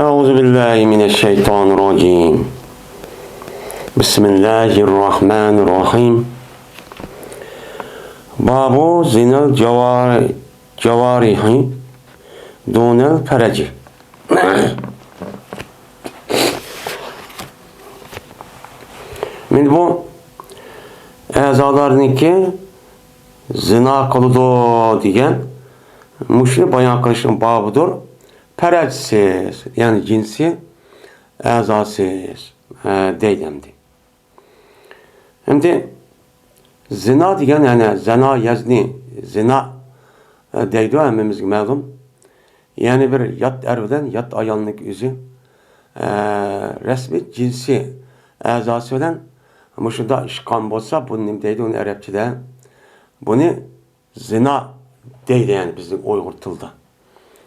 Euzu billahi mineşşeytanirracim. Bismillahirrahmanirrahim. Babu zinel cevarihi dunel fereci. Şimdi bu azalarniki zina kılıdı diyen muşri bayan kılışın babıdır. Perecsiz, yani cinsi azasız deylemdi. Şimdi zina diyen yani zina yazni zina deydi emmimiz məlum. Yani bir yat erviden yat ayanlık üzü resmi cinsi azası bilen muşunda işkan bolsa bunun deydi onu Arapçada. Bunu zina deydi yani bizim Uygur tilde.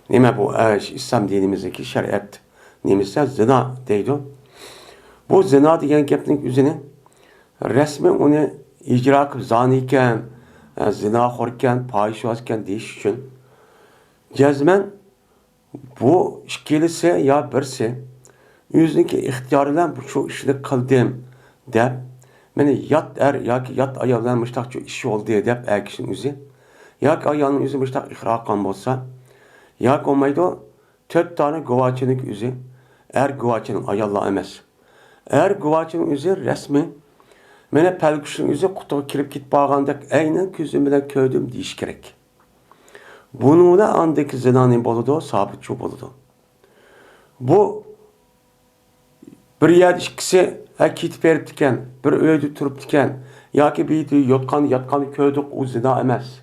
Nime bu İslam dinimizdeki şeriat nimizse zina deydi. Bu zina diyen gepnin üzerine resmi onu icra kılıp zaniyken, zina horken, pahişvazken deyiş için cezmen bu ikilisi ya birisi yüzündeki ihtiyarıyla bu şu işini kıldım deyip beni yat er ya ki yat ayağından müştak şu işi oldu deyip erkişin yüzü ya ki ayağının yüzü müştak ihrakan olsa ya ki olmaydı 4 tane guvaçının yüzü er guvaçının ayalla emez. Er guvaçının yüzü resmi mene pelküşün yüzü kutuğa kirip git bağandak aynen küzüm bilen köydüm deyiş gerek. Bununla andaki zinanın boludu, sabitçi boludu. Bu bir yer ikisi kitip verip diken, bir öydü turup diken, ya ki bir yatkan köydük o zina emez.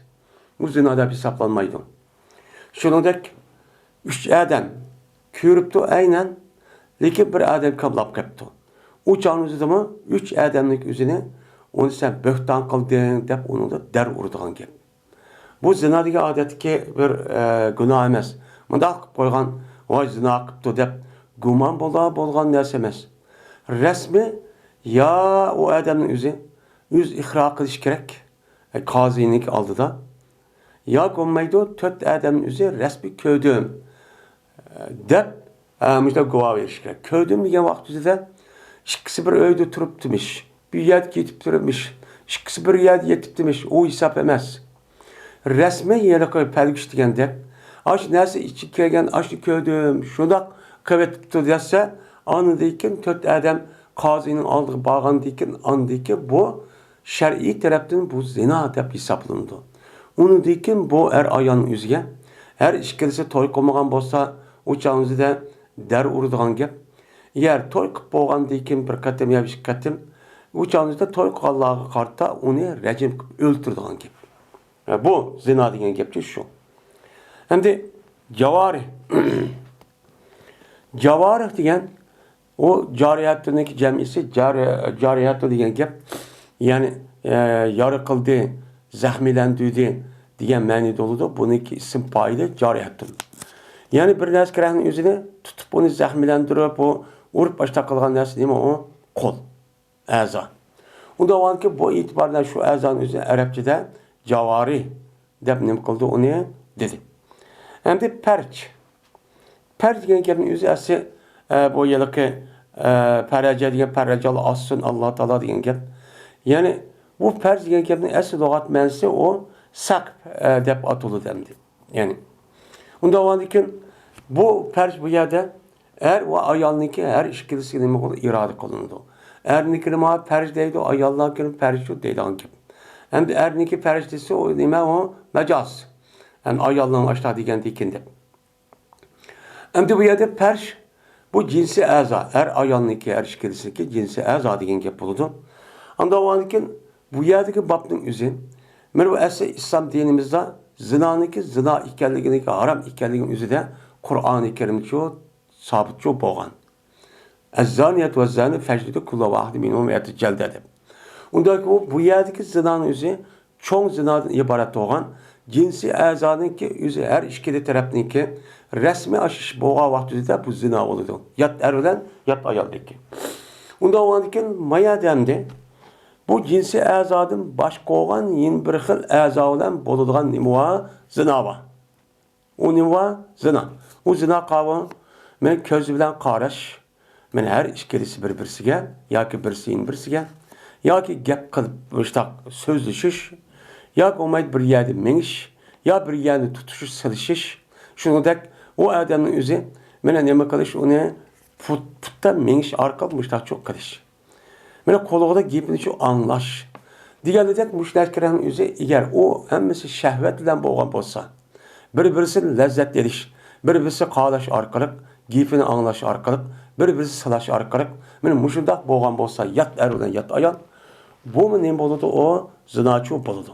O zina da hesaplanmaydı. Şunudaki 3 adam körüptü aynen, lekin bir adam kablap kaptı. O canlısı mı 3 adamlık üzerine onu sen böhtan kıldın deyip onu da der urduğun gibi. Bu zinadagi adetki bir günah emas. Mundaq qo'ygan voy zina qilibdi deb gumon bo'lgan narsa emas. Resmi ya o odamning o'zi ihro qilish kerak. Qozining oldida. Ya bo'lmaydi 4 odamning o'zi resmi ko'rdim deb müşta guvoh berish kerak. Ko'rdim degan vaqt o'zida ikkisi bir uyda turibdimish. Bir yerga ketib turibmish. Ikkisi bir yerga yetibdimish. O hisob emas. Resme yere koyup pelgüç degende aş nerse içi kelgen aşını kördüm şudak kıvetipti dese anıdayken 4 adam kazinin aldığı bağandayken anıdayken bu şer'i taraftan bu zina dep hesaplandı. Onu deyken bu er ayağının yüzüge her işkelisi toy koymagan bolsa uçağınızı da der urduğan gep. Eğer toy kıp boğandayken bir katem ya bir katem uçağınızda toy kallağı kartta onu rejim öldürdüğün gep. Bu zina diyen gepçi şu. Hem de cavarih. Cavarih diyen o cariyattaki cemisi cariyattı diyen gep yani yarı kıldı, zahmilendirdi diyen mani doludu. Bununki isim paylı cariyattı. Yani bir neskerenin yüzüne tutup onu zahmilendirip o urup başta kılgan nesi değil mi o? Kol. Azan. Onda o anki bu itibarla şu azanın yüzüne Arapçada cavari dep kıldı onu dedi. Hem de perç. Perç diyen gepin yüzü esi bu yılıkı perece diyen perecalı assın Allah Teala diyen gep. Yani bu perç diyen gepin esi logat mensi o sak dep atılı demdi. Yani onda o andikin bu perç bu yerde er o ayalniki her işkilisi irade kılındı. Er nikirma perç deydi o ayalniki perç deydi ankip. Hem de erniki periştesi o nime o mecaz. Yani ayalının aşağı diken dikinde. Hem de bu yerde perş bu cinsi aza. Ayalniki erişkilisi ki cinsi aza diken yapıldı. Ama o andikin bu yerdeki babının üzü. Bu İslam dinimizde zinaniki zina ikerliğindeki haram ikerliğinin üzü de Kur'an-ı Kerim çoğu sabit çoğu boğan. Ez-zaniyet ve zani feclidu kulla vahdi minhum yeti celdede. Ondaki bu yerdeki zinanın üzü çoğun zinadan ibaret olan cinsi azanın ki üzü her işkili tarafının ki resmi aşış boğa vakti de bu zina oldu. Yat ervelen yat ayaldaki. Onda olandikin maya demdi bu cinsi azadın başka olan yeni bir xil azadan boluduğun nimuva zina var. O nimuva zina. O zina kavı men ko'z bilan qarash, men har ikkilisi bir-birisiga yoki birisiga yoki gap qilib o'shtaq so'zlashish yoki olmaydi bir yerda menish yo bir yerni tutishish silishish shuningdek u odamning o'zi mana nima qilish uni putdan menish orqali mushtaq cho'q qilish mana qo'lig'ida gapini shu anglash deganidek mushtarkilarning o'zi agar u hammasi shahvat bilan bo'lgan bo'lsa bir-birisini lazzat edish bir-birisi qalash orqali gapini anglash orqali bir-birisi silash orqali mana mushundaq bo'lgan bo'lsa yot er bilan yot ayol bu nima bo'ladi o zinochi bo'ladi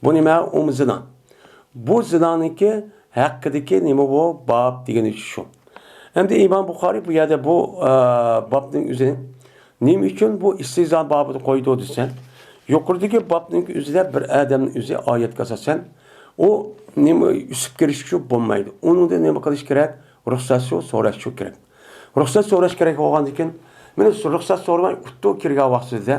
bu nima u zino bu zinoniki haqidagi nima bu bob degani shu hamda imom Buxoriy bu yerda bu bobning o'zini nima uchun bu istizo bobini qo'ydi desa yuqoridagi bobning o'zida bir odamning o'zi oyatga asosan o nima usib kirish shu bo'lmaydi unida nima qilish kerak ruxsat so'rash kerak ruxsat so'rash kerak bo'lgandan keyin mana ruxsat so'ramay utto kirgan vaqtida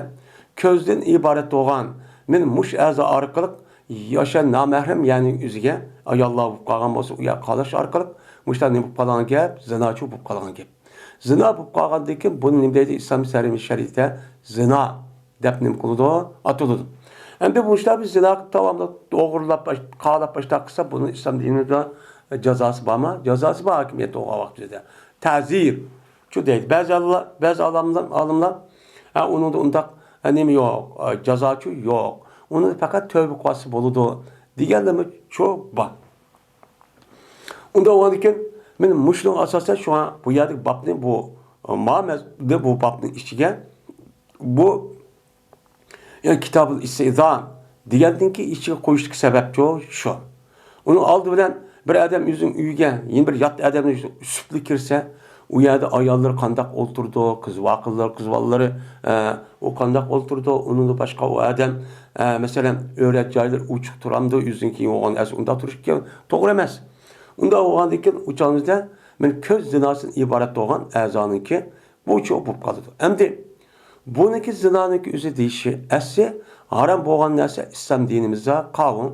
ko'zdan iborat bo'lgan men mush a'zo orqali yasha namahram ya'ni o'ziga ayollar bo'lib qolgan bo'lsa u yoqqa qolish orqali mushlar nima bo'lib qolgan gap zinochi bo'lib qolgan gap zino bo'lib qolgandan keyin buni nima deydi islom shariatida zino deb nima qiladi atiladi endi mushlar biz zino davomli o'g'irlab qalab boshqa qilsa buni islom dinida jazosi bormi jazosi bor hokimiyat bo'lgan vaqtida ta'zir shu deydi ba'zi olimlar unida undaq nima yo'q jazochi yo'q uni faqat tövbe qilsa bo'ladi deganlar çok bor unda o'g'an ekan men mushning asosan shu bu yerda babni bu ma'mazda bu babning ichiga bu yani kitabul istizan degandan keyin ichiga qo'yishlik sabab shu uni oldi bilan bir odam o'zining uyiga yana bir yot odamni usibli kirsa u yerda ayollar qandoq o'ltirdi qiz bolalari u qandoq o'ltirdi uni boshqa u odam masalan o'rat joylar uchiq turamdi o'zining keyin o'g'an unda turishga to'g'ri emas unda o'g'andan keyin uchamizda men ko'z zinosidan iborat bo'lgan a'zoniki bu cho'q bo'lib qoladi endi buniki zinoniki o'zi deyishi asli harom bo'lgan narsa islom dinimizda qonun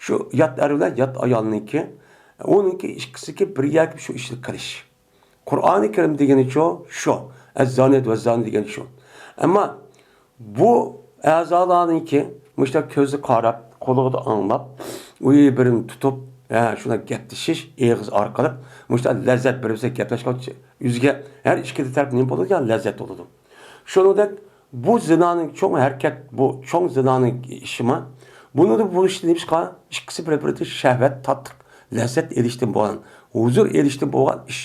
shu yot er bilan yot ayolniki uniki ikkisiki bir yakib shu ishni qilish Qur'oni Karim degani shu az-zaniyat va zani degani shu ammo bu a'zolarniki mushta ko'zi qarab qo'lig'ida anglab u birini tutib shuna gaplashish eg'iz orqali mushta lazzat birisi gaplashgan yuziga har ikkala taraf nima bo'ladigan lazzat bo'ladi shuningdek bu zinoning cho'ng harakat bu cho'ng zinoning ishimi buni bu ishni nima ikkisi bir-biriga shahvat tattiq lazzat erishdim bo'lgan huzur erishdim bo'lgan ish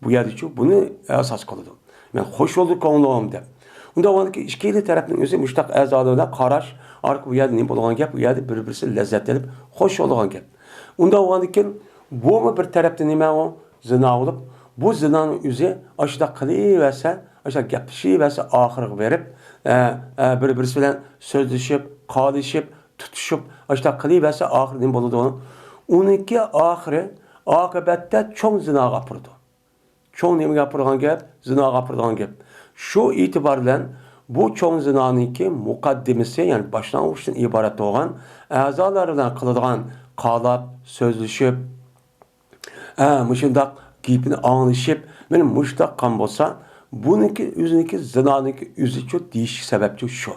bu yerda buni asos qiladi men xush bo'ldik ko'nglim deb unda o'g'anki ikkala tarafning o'zi mushtaq a'zolarga qarash orqa bu yerda nima bo'lgan gap bu yerda bir-birisi lazzat olib xush bo'lgan gap unda o'g'anki bu bir tarafda nima o zino bo'lib bu zinoning o'zi ashda qilaversa ashda gaplashaversa oxiriga berib bir-birisi bilan so'zlashib qolishib tutishib ashda qilaversa oxiri nima bo'ladi uniki oxiri oqibatda cho'ng zinoga opirdi cho'ng nima gapirgan gap zino gapirgan gap shu e'tibor bilan bu cho'ng zinoniki muqaddimasi ya'ni boshlang'ichdan iborat bo'lgan a'zolar bilan qiladigan qalab so'zlashib mushundaq gapini anglashib mana mushtaq qon bo'lsa buniki o'ziniki zinoniki o'zi deyish sababchi shu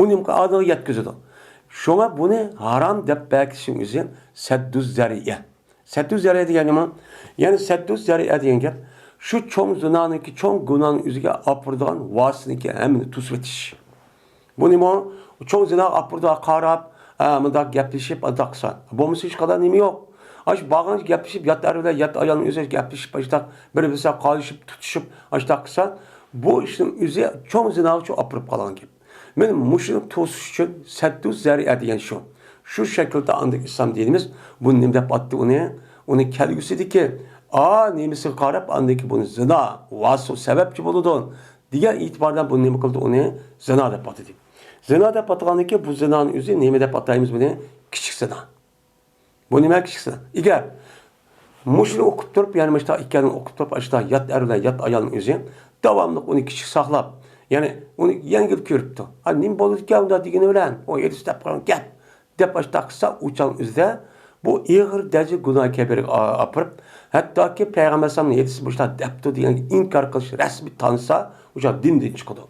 u nima odamga yetkazadi shunga buni harom deb belgilashning o'zi sadduz zariya sadduz zariya degani nima ya'ni sadduz zariya degan gap shu cho'ng zinoniki cho'ng gunohni o'ziga opiradigan vositniki hammani to'sib o'tish bu nima cho'ng zino opirdiga qarab bundoq gaplashib bundoq qilsa bo'lmasa hech qanday nima yo'q ash bag'an gaplashib yot er bilan yot ayolning o'zi gaplashib bundoq bir-birisiga qolishib tutishib bundoq qilsa bu ishning o'zi cho'ng zinoga uchun opirib qolgan gap men mushuni to'sish uchun sadduz zariya degan shu shaklda andik islom dinimiz buni nima deb atdi uni kelgusidiki nemisiga qarab andiki buni zino vasu sababchi bo'ladi degan e'tibordan buni nima qildi uni zino deb atadi zino deb atganiki bu zinoni o'zi nima deb ataymiz buni kichik zino bu nima kichik zino agar mushuni o'qib turib ya'ni mushta ikkalini o'qib turib ashta yot er bilan yot ayolning o'zi davomli uni kichik saqlab ya'ni uni yengil ko'ribdi nima bo'ldi ekan unda degani bilan o erishib qolgan gap deb ashta qilsa uchan o'zida bu ig'ir darajada gunoh kabiraga opirib Hatta ki Peygamber sallallahu aleyhi ve sellem yetisi depto diyen inkar kılış resmi tanısa uca dinden çıkıdı.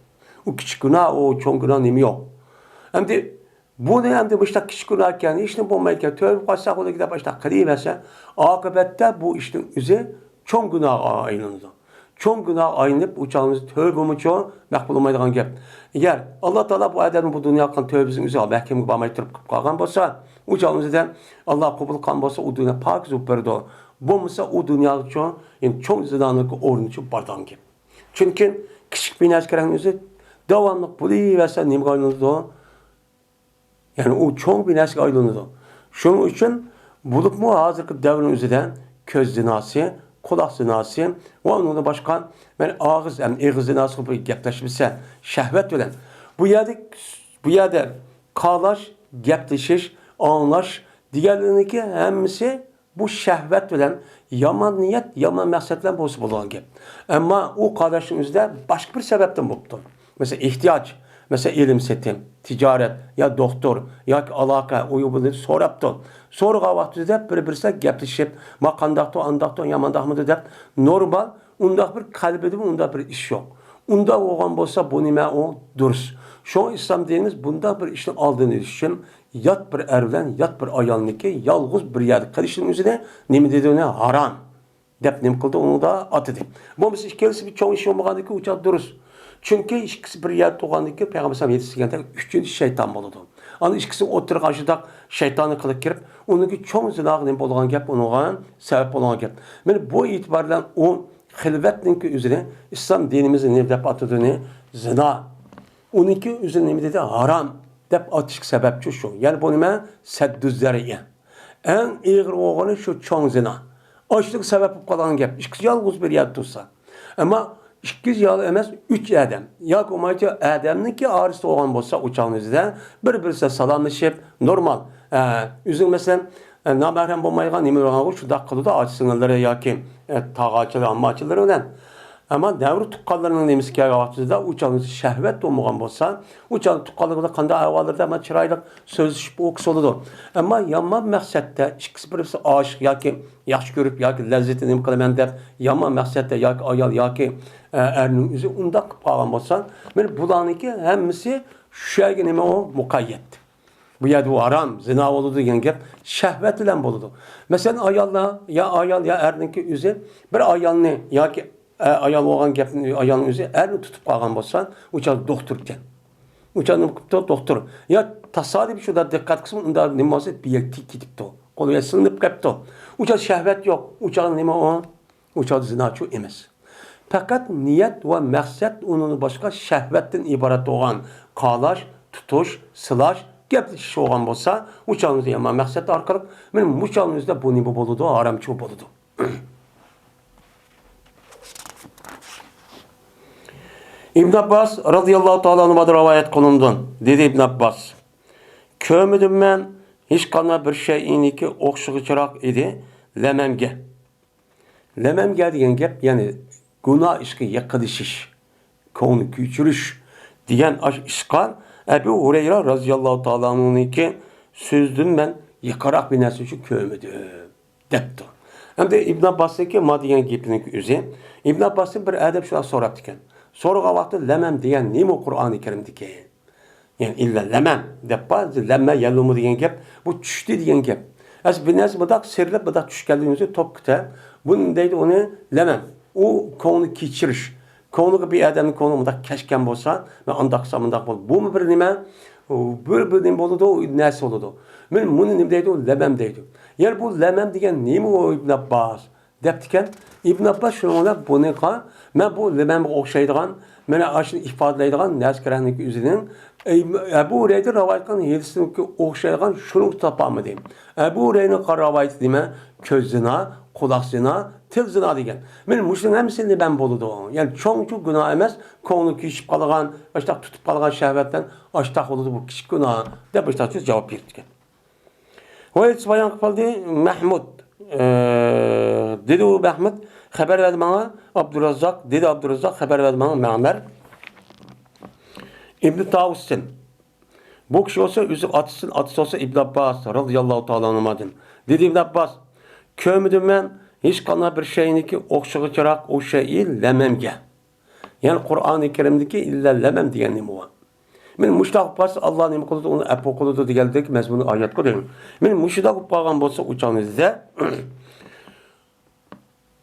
O küçük günah, o çoğun günah nemi yok. Hem de bu ne hem de başta küçük günahken, işin bulmayken, tövbe kaçsak o da gidip başta kılıyverse, akıbette bu işin üzeri çoğun günah ayınlandı. Çoğun günah ayınıp uçağımızı tövbümü çoğu makbul olmaydıgan gap. Eğer Allah Teala bu adamın bu dünya kan tövbesinin üzeri mahkemeye bağmayı durup kalgan bolsa, uçağımızı da Allah kabul kılgan bolsa o dünya pak zup berdi. Bulmasa o dünya çoğu yani çoğun zinanlık ornu için bardan gap. Çünkü küçük bir neskerenin üzeri devamlı buluverse nemi ayınlandı. Yani o çoğun bir neske aylanıdı. Şunun için bulup mu hazırki devrin üzerinden köz zinası, kulak zinası ve onun başka ağız, yani ağız zinası gibi gepleşmişse şehvet bilen. Bu yerde kalaş, gepleşiş, anlaş, diğerlerinki hemisi bu şehvet bilen yaman niyet, yaman məqsədlə bozub olan gep. Ama o kardeşin üzerinde başka bir sebepten buluptu. Mesela ihtiyaç. Mesela ilim setim, ticaret, ya doktor, ya alaka, uyubudur, soraptı. Sonra vaxtında bir-birisine gepleşip, ma qandaqtı, andaqtı, yamandaqmıdı dep, normal, undaq bir kalbede undaq bir iş yok. Undaq oğan bolsa bu nime o durs. Şu İslam dinimiz bunda bir işin aldığını düşün, yat bir ervlen, yat bir ayalniki, yalğız bir yerde kılışın üzerine nemi dediğine haram. Dep nem kıldı, onu da atıdı. Bu mesela ikilisi bir çoğun iş olmağandı ki uçak duruz. Çünkü ikisi bir yer doğandı ki Peygamber sallallahu yetiştirgende üçüncü şeytan boludu. Anı ikisi oturup karşıda şeytanı kılıp girip, onunki çoğun zinağın nem bolğan gep, onun sebep bolğan gep. Yani bu itibarla o hilvetninki üzerine İslam dinimizin ne dep atıdığını zina. Onunki üzerine ne dedi? Haram. Dep atışık sebepçi şu. Yani bu nime seddüzzeriye. En ağır oğlanı şu çoğun zina. Açlık sebep kalan gep. İkisi yalğız bir yer tutsa. Ama İkiz yalı emez, üç adam. Ya komayca adamın ki ağrısı olan bolsa uçağınızda bir-birine salamlaşıp normal. Üzün mesela namerhem bulmaygan nemi olan şu dakikalı da açsınları ya ki tağaçıları, ammaçıları olan. Ama devru tukkallarının nemisi ki ağaçsızda uçağınızı şehvet olmayan bolsa uçağın tukkallığı kanda avalarda ama çıraylık sözleşip okusu olur. Ama yaman məqsəddə ikisi birisi aşık ya ki yaxşı görüp ya ki lezzetini nemi kılamen dep yaman məqsəddə ya ki ayal ya ki erinin üzü unda kıpağın bolsa bulanınki hemisi şüyge nemi o mukayyet. Bu yerde o haram, zina oludu diyen gep şehvet ile boludu. Mesela ayalla ya ayal ya erninki üzü bir ayalını ya ki ayal olan gepin ayalın üzü erini tutup kalgan bolsan uçak doktorken. Uçağın doktor. Ya tasadüf şu da dikkat kısmı onda nimazı bir yer tik gidipti. Koluya sınıp kaptı. Uçak şehvet yok. Uçağın nima o? Uçak zinaçı emez. Fakat niyet ve məqsəd onun başka şehvetten ibaret olan kalaş, tutuş, sılaş, gepleşiş olan bolsa uçağınızda yaman məqsəd arkalık. Benim uçağınızda bu nima boludu, haramçı boludu. İbn Abbas radıyallahu ta'ala anh'a rivayet kılındı. Dedi İbn Abbas. Kömüdüm ben hiç kana bir şeyiniki okşuğuçarak idi lememge. Lememge diyen gep yani günah işki yakılışış, konu küçülüş diyen işkan Ebu Hureyre radıyallahu ta'ala anh'ınki sözdüm ben yıkarak bir nesli şu kömüdüm. Depti. Hem de İbn Abbas'taki madiyen gepinin üzeri İbn Abbas'ın bir edep şuna soraptıken. Sonra vakti lemem diyen neymi Kur'an-ı Kerim'deki? Yani illa lemem. Bazı lemme yellumu diyen gep. Bu çüştü diyen gep. Az bir nez bıdak sırlıp bıdak çüş geldiğinizde top küte. Bunun deydi onu lemem. O konu keçiriş. Konu bir adamın konu bıdak keşken bolsa ve andaksa mındak bol. Bu mu bir nime? Bir nime boludu o nesi oludu. Ben bunu nime deydi o lemem deydi. Yani bu lemem diyen neymi o İbn Abbas? Deptiken İbn Abbas şuna bunu ka men bu lemem okşaydıgan mene aşını ifadaleydigan neskerenlik üzerinin Ebu Hureyre rivayet kılan hadisindeki okşaydıgan şunu tapamı diyeyim. Ebu Hureyre'nin rivayeti dime köz zina, kulak zina, til zina diyen. Men muşun hemsini ben boludu. Yani çok günah emez. Konu kişip kalıgan, açtak tutup kalıgan şehvetten açtak oludu bu küçük günah. De başta cevap verdik. Hoyet bayan kıldı Mahmud dedi o Ahmet haber verdi bana Abdurrazzak dedi Abdurrazzak haber verdi bana Ma'mer İbn Tavus'un bu kişi olsa üzüp atısı olsa İbn Abbas radıyallahu ta'ala anh'ın dedi İbn Abbas kömüdüm ben hiç qanday bir şeyniki o'xshag'ichroq o'sha lememge. Yani Qur'on-i Karimdagi illa lemem degan nima bor? Men mushtaq bo'lsa Alloh nima qiladi, uni apo qiladi degandek mazmuni oyatga deyman. Men mushtaq bo'lib qolgan bo'lsa o'chog'ingizda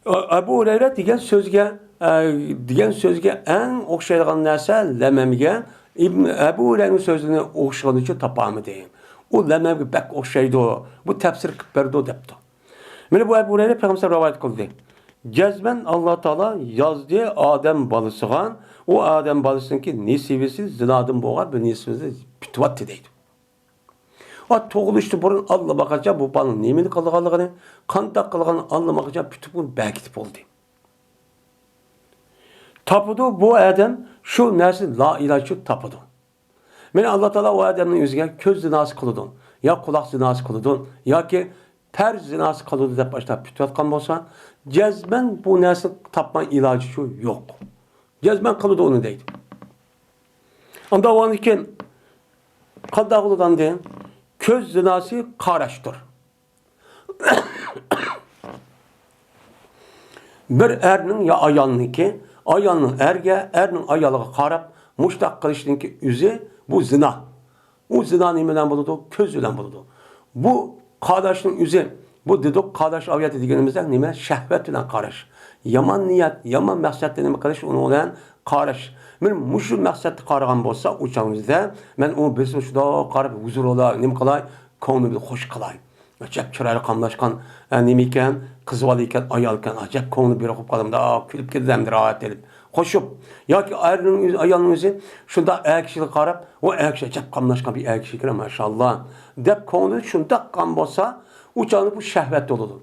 Abu Hurayra degan so'zga eng o'xshaydigan narsa lememge Abu Hurayraning so'zini o'xshag'icha topolmadi. U lememge bak o'xshaydi. Bu tafsir qilib berdi debdi. Mana bu Abu Hurayra payg'ambar rivoyat qildi. Cezben Allah Teala yazdı Adem balısıgan, o Adem balısınki nisibisi zinadım boğar ve nisibisi pütüvattı deydi. O toğuluştu burun Allah bakacak bu balın nemini kılığalıgını, kantak kılığını Allah bakacak pütüp bunu belkitip oldu. Tapıdı bu Adem şu nersi la ilaçı tapıdı. Beni Allah Teala o Adem'in yüzüne köz zinası kılıdın, ya kulak zinası kılıdın, ya ki per zinası kılıdı deyip başta pütüvatkan olsa, cezmen bu nersi tapma ilacı şu yok. Cezmen kılıdı onu deydi. Anda o an iken kandak kılıdan deyin, köz zinası karaştır. Bir erinin ya ayalınki, ayalının erinin ayalığı karab, muştak kılışınki üzü bu zina. O zina nimeden buludu, köz ile buludu. Bu kardeşin üzü, bu dedik kardeş aviyatı diyenimizden nime? Şehvet ile kardeş. Yaman niyet, yaman məqsədlə nime kardeş, onu olan kardeş. Ben muşu məqsədli qarıgan bolsa, uçağımızda, ben onu bilsin şurada qarıb huzur olar, nime qalay, konumu hoş qalay. Acayip çıraylı kamlaşkan, nime iken, kızı var iken, ayal iken, acayip konumu bir okup kalım da, külüp gidemdir, rahat edip. Hoşup. Ya ki ayalının yüzü, şunda ayakişilik qarıb, o ayakişi acayip kamlaşkan bir ayakişilik maşallah. Dep konu şunda kan bolsa, uçağını bu şəhvət doludur.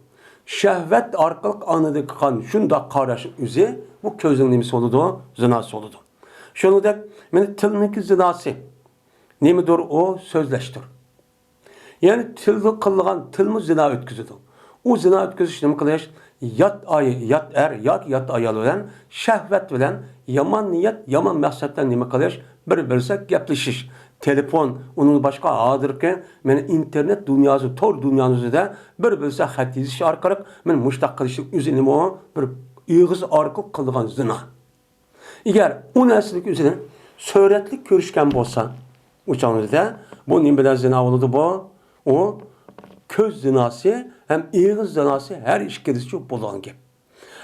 Şəhvət arqalıq anıdır qan, şunda qardaşın üzü, bu közün nemisi oludur, zinası oludur. Şunu da, meni tilniki zinası, nemidir o? Sözləşdir. Yani tildi kılgan, tilmi zina ötküzüdür. O zina ötküzüş nemi kılış, yat er, yat ayal olan, şəhvət bilen, yaman niyet, yaman məqsəddən nemi kılış, bir-birse gepleşiş. Telefon, onun başka adır ki, men internet dünyası, tor dünyası da bir-birse xat yeziş arkarak, men muştaq kılışlık üzerine o bir ığız arkalık kılgan zina. Eğer o neslik üzerine söhretlik görüşken bolsa, uçağımızda, bu neyim bilen zina oldu bu, o köz zinası, hem ığız zinası her iş gedişçi bolan gibi.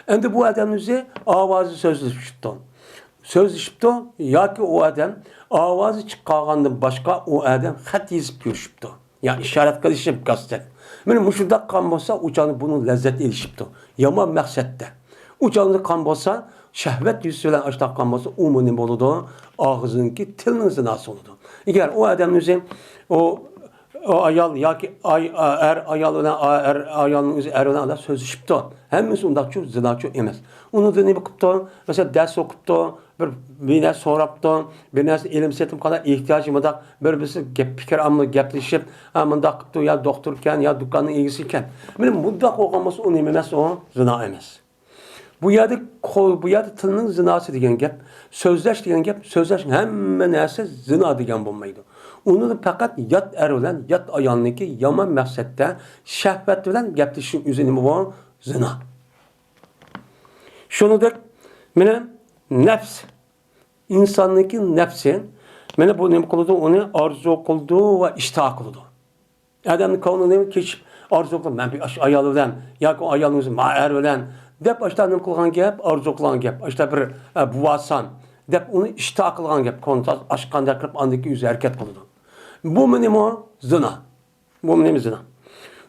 Hem bu adamımızı avazı sözleşmişti. Sözleşipti, ya ki o adam avazı çıkargandan başka o adam xat yazıp görüşüpti. Yani işaret kılışıp gazete. Benim muşunda kan bolsa uçağını bunun lezzet erişipti. Yaman məqsəddə. Uçağında kan bolsa, şəhvət yüzü ilə açtaq kan bolsa, umumin boludu, ağzınki tilinin zinası oludu. Eğer o adam üzü, o ayal, ya ki ayal olan ayalının üzü olan da sözleşipti. Hemimiz ondakçı zinakçı emez. Onu da ne bakıptı? Mesela ders okuptu, bir ne soraptı, bir ne ilim setim kadar ihtiyacım da birisi fikir amlı gepleşip, mındak kıptı ya doktorken ya dükkanın ilgisiyken. Benim muddak okuması onu emez, o zina emez. Bu yerde tılının zinası degen gep, sözleş degen gep, sözleş hemen neyse zina degen bulmaydı. Onu da fakat yat er olan, yat ayağındaki yaman məqsəddə, şəhvət olan gepleşin üzerine bu zina. Şunu da, mene nefs, insanlıki nefsi, mene bu ne kıldı, onu arzu kıldı ve iştah kıldı. Adamın kavunu ne keçip arzu kıldı, ben bir ayalı olan, ya ki ayalımızı ma'er olan, dep açta ne kılgan gep, arzu kılgan gep, açta bir buvasan, dep onu iştah kılgan gep, konuta aşkanda kırıp andaki yüzü hareket kıldı. Bu benim o zina. Bu benim zina.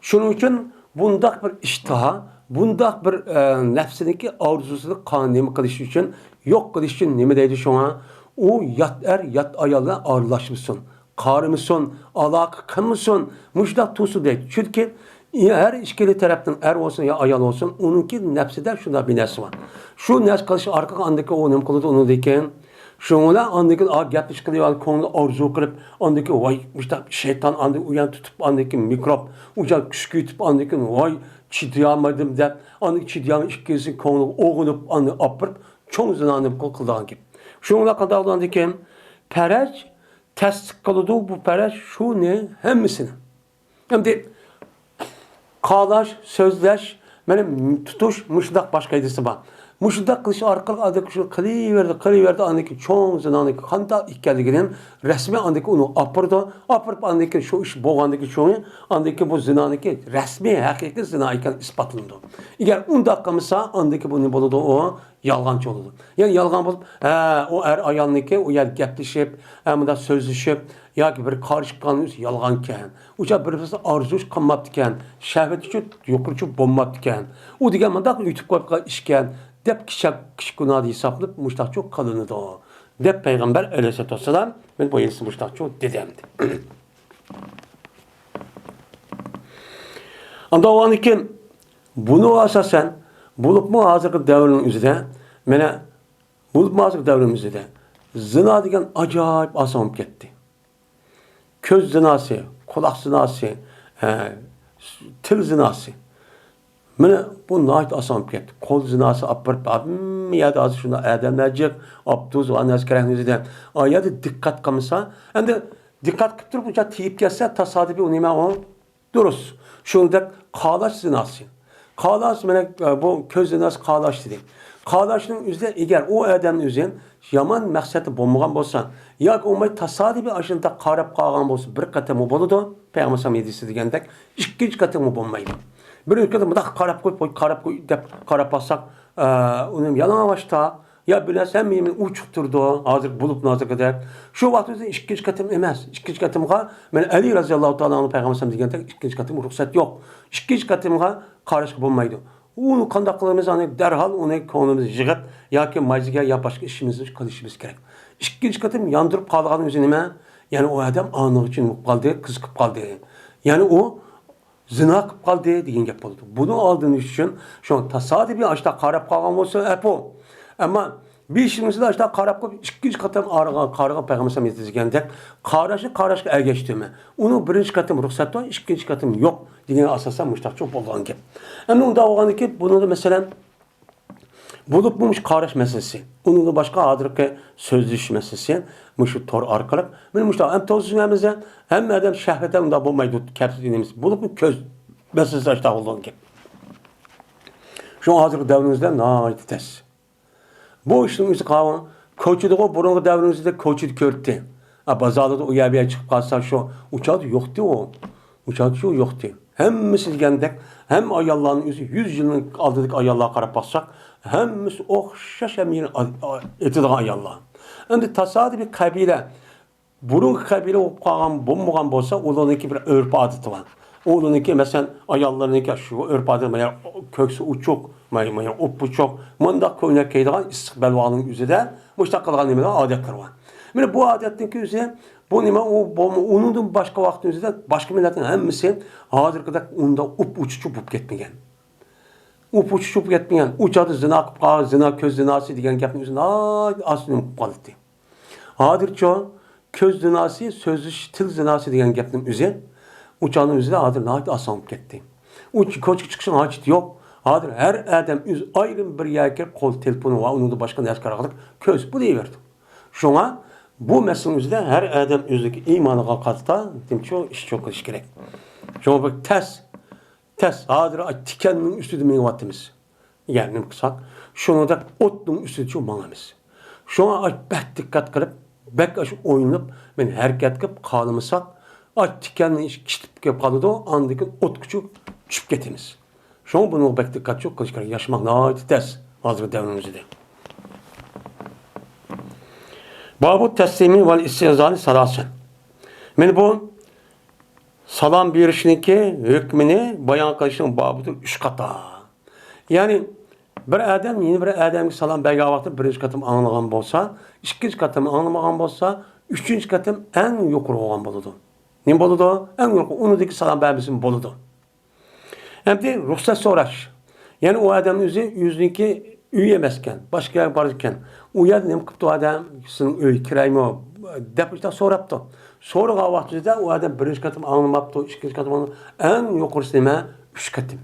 Şunun için bundak bir iştaha, bundak bir nefsindeki arzusunu kanuni kılış için, yok kılış için ne mi deydi şuna? O yat ayalına ağırlaşmışsın. Karımısın, alaka kımısın, müşdak tusu deydi. Çünkü her işkili taraftan er olsun ya ayal olsun, onunki nefside şunda bir nefsi var. Şu nefs kılışı arka andaki o nem kılıdı onu deyken, şunla andaki gapış kılıyor, konu arzu kılıp, andaki vay müştak şeytan andaki uyan tutup andaki mikrop, ucak küsküyütüp andaki vay çiğdiyamadım deyip, andaki çiğdiyamın işkilisi konu oğulup andaki apırıp, çoğun zinanı kıldığı gibi. Şunla kadar olan deyken, perec, tasdik kılıdı bu perec şu ne? Hemmisini. Hem de kardeş, sözleş, benim tutuş muşdak başka idisi var. Muşdak kılışı arkalık adık şu kılıverdi andaki çoğun zinandaki kanta ikkeliginin resmi andaki onu apırıp andaki şu iş boğandaki çoğu andaki bu zinandaki resmi hakiki zina iken ispatlandı. Eğer 10 dakika mısa andaki bu ne buludu o yalgancı oldu. Yani yalgan bulup o ayalniki o yer geplişip da sözleşip ya ki bir karışıkkanlığınız yalgan iken. Uca birisi arzuş kanmaptı iken. Şehvet için yokurucu bombaptı iken. O digen mandak ütüp koyup işken. Dep kişi günahı hesaplıp muştak çok kalınıdı o. Dep Peygamber aleyhisselatü vesselam ben bu yerisi muştak çok dedemdi. Anda o an ki bunu asasen bulup mu hazırlık devrinin üzerinde mene bulup mu hazırlık devrinin üzerinde zina degen acayip asanıp gitti. Köz zinası, kulak zinası, til zinası. Mene bu nahit asanıp gitti. Kol zinası apırıp ya da azı şuna ademlercek abduz ve annes kerehnizi ya da dikkat kalmışsa hem dikkat kıptırıp uca teyip gelse tasadifi unime o duruz. Şunda kağlaş zinası. Kağlaş mene bu köz zinası kağlaş dedi. Kağlaşın üzerinde eğer o adamın üzerinde yaman məqsəti bulmagan bolsa, ya ki o tasadifi aşında qarab qalğan bolsa, bir qatam o boludu, Peyğəmbər hadisi degəndək, ikinci qatam o bolmaydı. Bir ülkede mıdak qarab koy dep qarab bassaq, onun yalan başta ya biləsən miyim uçuqturdu, hazır bulup nazır qədər. Şu vaxtda ikinci qatam emas. İkinci qatamğa mən Ali raziyallahu taala anhu Peyğəmbər degəndək ikinci qatam ruxsat yox. İkinci qatamğa qarışıq bolmaydı. Onu qandaq qılımız dərhal onu konumuzu yığıb ya ki majliga ya başqa işimizni qilishimiz kerak. İkinci qatam yandırıb qalğanın özü nima? Yani o adam anı üçün qaldı, qızıqıb qaldı. Yani o zina qilib qaldı degan gap bo'ldi. Bunu aldığınız için şu an tasadifi aşta qarab qalğan bolsa apo. Ama bir işimizde aşta qarab qo'yib ikinci qatam qarığa Peyğəmbər yetizgəndək qaraşqa ergeçdimi. Onu birinci qatam ruxsat var, ikinci qatam yo'q degan asosan müştaqçı bo'lgan gap. Endi unda olğan ki bunu da mesela bulup bulmuş qaraş meselesi. Onun da başka adırki sözleş meselesi. Muşu tor arkalık. Benim işte hem tozunumuzda hem adam şehvete unda bulmaydı kapsülünümüz. Bulup mu köz meselesi açta olduğun gibi. Şu hazır devrimizde naiti tez. Bu işin üstü kavan. Koçudu o burunlu devrimizde koçudu körtü. Bazarda da uyabiye çıkıp kalsa şu uçağı yoktu o. Uçağı yoktu. Hem silgendek hem ayalların yüzü 100 yılın aldık ayallığa karab bassak hem okşaş emirin etidiğen ayallığa. Endi tasadifi kabile burun kabile olup kalgan bulmagan bolsa onunki bir örp adıtı var. Onunki mesela ayallarınki şu örp adıtı var. Köksü uçuk, uçuk. Mındak köyüne keydiğen istikbalvanın üzerinde müştak kılgan nimeler adetler var. Yani bu adetinki üzerinde bu nima onun başka vaktin üzerinde başka milletin hemmisi hazır kadar onda uçup gitmeyen. Uçup gitmeyen. Uçadı zina qıpqa, zina köz zinası degen gapın üzerinde aslında qaldı. Hazır çoğu köz zinası, sözlü til zinası degen gapın üzerinde uçağının üzerinde hazır nahit asanıp gitti. Koçuk çıkışın hacit yok. Hazır her adam ayrı bir yerke kol telefonu var. Onun da başka ne kararlılık köz bu deyiverdi. Şuna bu meselenin üzerinde her adam özündeki imanı kalkatsa demek iş çok iş gerek. Şuna bak ters hazır tikeninin üstüde mi vaktimiz. Yani kısak. Şuna da otlun üstüde çok manamız. Şuna bek dikkat kılıp bek aşı oynayıp ben hareket kılıp kalımısak tikeninin iş kitip kalıdı o andaki ot küçük çüp getimiz. Şuna bunu bek dikkat çok kılıç gerek. Yaşamak nahit ters hazır devrimizde. Babu teslimi vel istizani salasen. Men bu salam berişinki hükmünü bayan kılışın babudur 3 kata. Yani bir adam yeni bir adamga salam bergan vaqtda birinchi qatim anlagan bo'lsa, ikkinchi qatim anlamagan bo'lsa, uchinchi qatim eng yuqori bo'lgan bo'ladi. Nima bo'ladi? Eng yuqori unidagi salam bermizim bo'ladi. Endi ruxsat so'rash. Yani o adam yüzünki uy emaskan, boshqa yoqqa bor ekan. U yerda nima qilibdi odam? Sizning uy kiraymi? deb so'rabdi. So'ragan vaqtida u odam birinchi qatim anglamabdi, ikkinchi qatim eng yuqorisi nima? 3 qatim.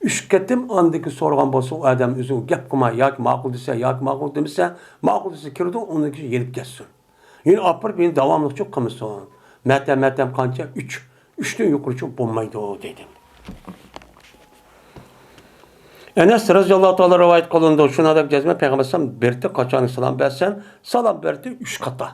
3 qatim andiki so'ragan bo'lsa, u odam o'zi gap qilmay yoki ma'qul desa, yoki ma'qul demasa, ma'qul desa kirdi, uniki yelib ketsin. Yani apırıp beni davamlı çok qilmisan. Matam qancha? 3. 3 dan yuqori bo'lmaydi dedim. Enes radıyallahu ta'ala rivayet kılındı. Şuna da gezme Peygamber sallam berti kaçanı salam versen salam berti 3 kata.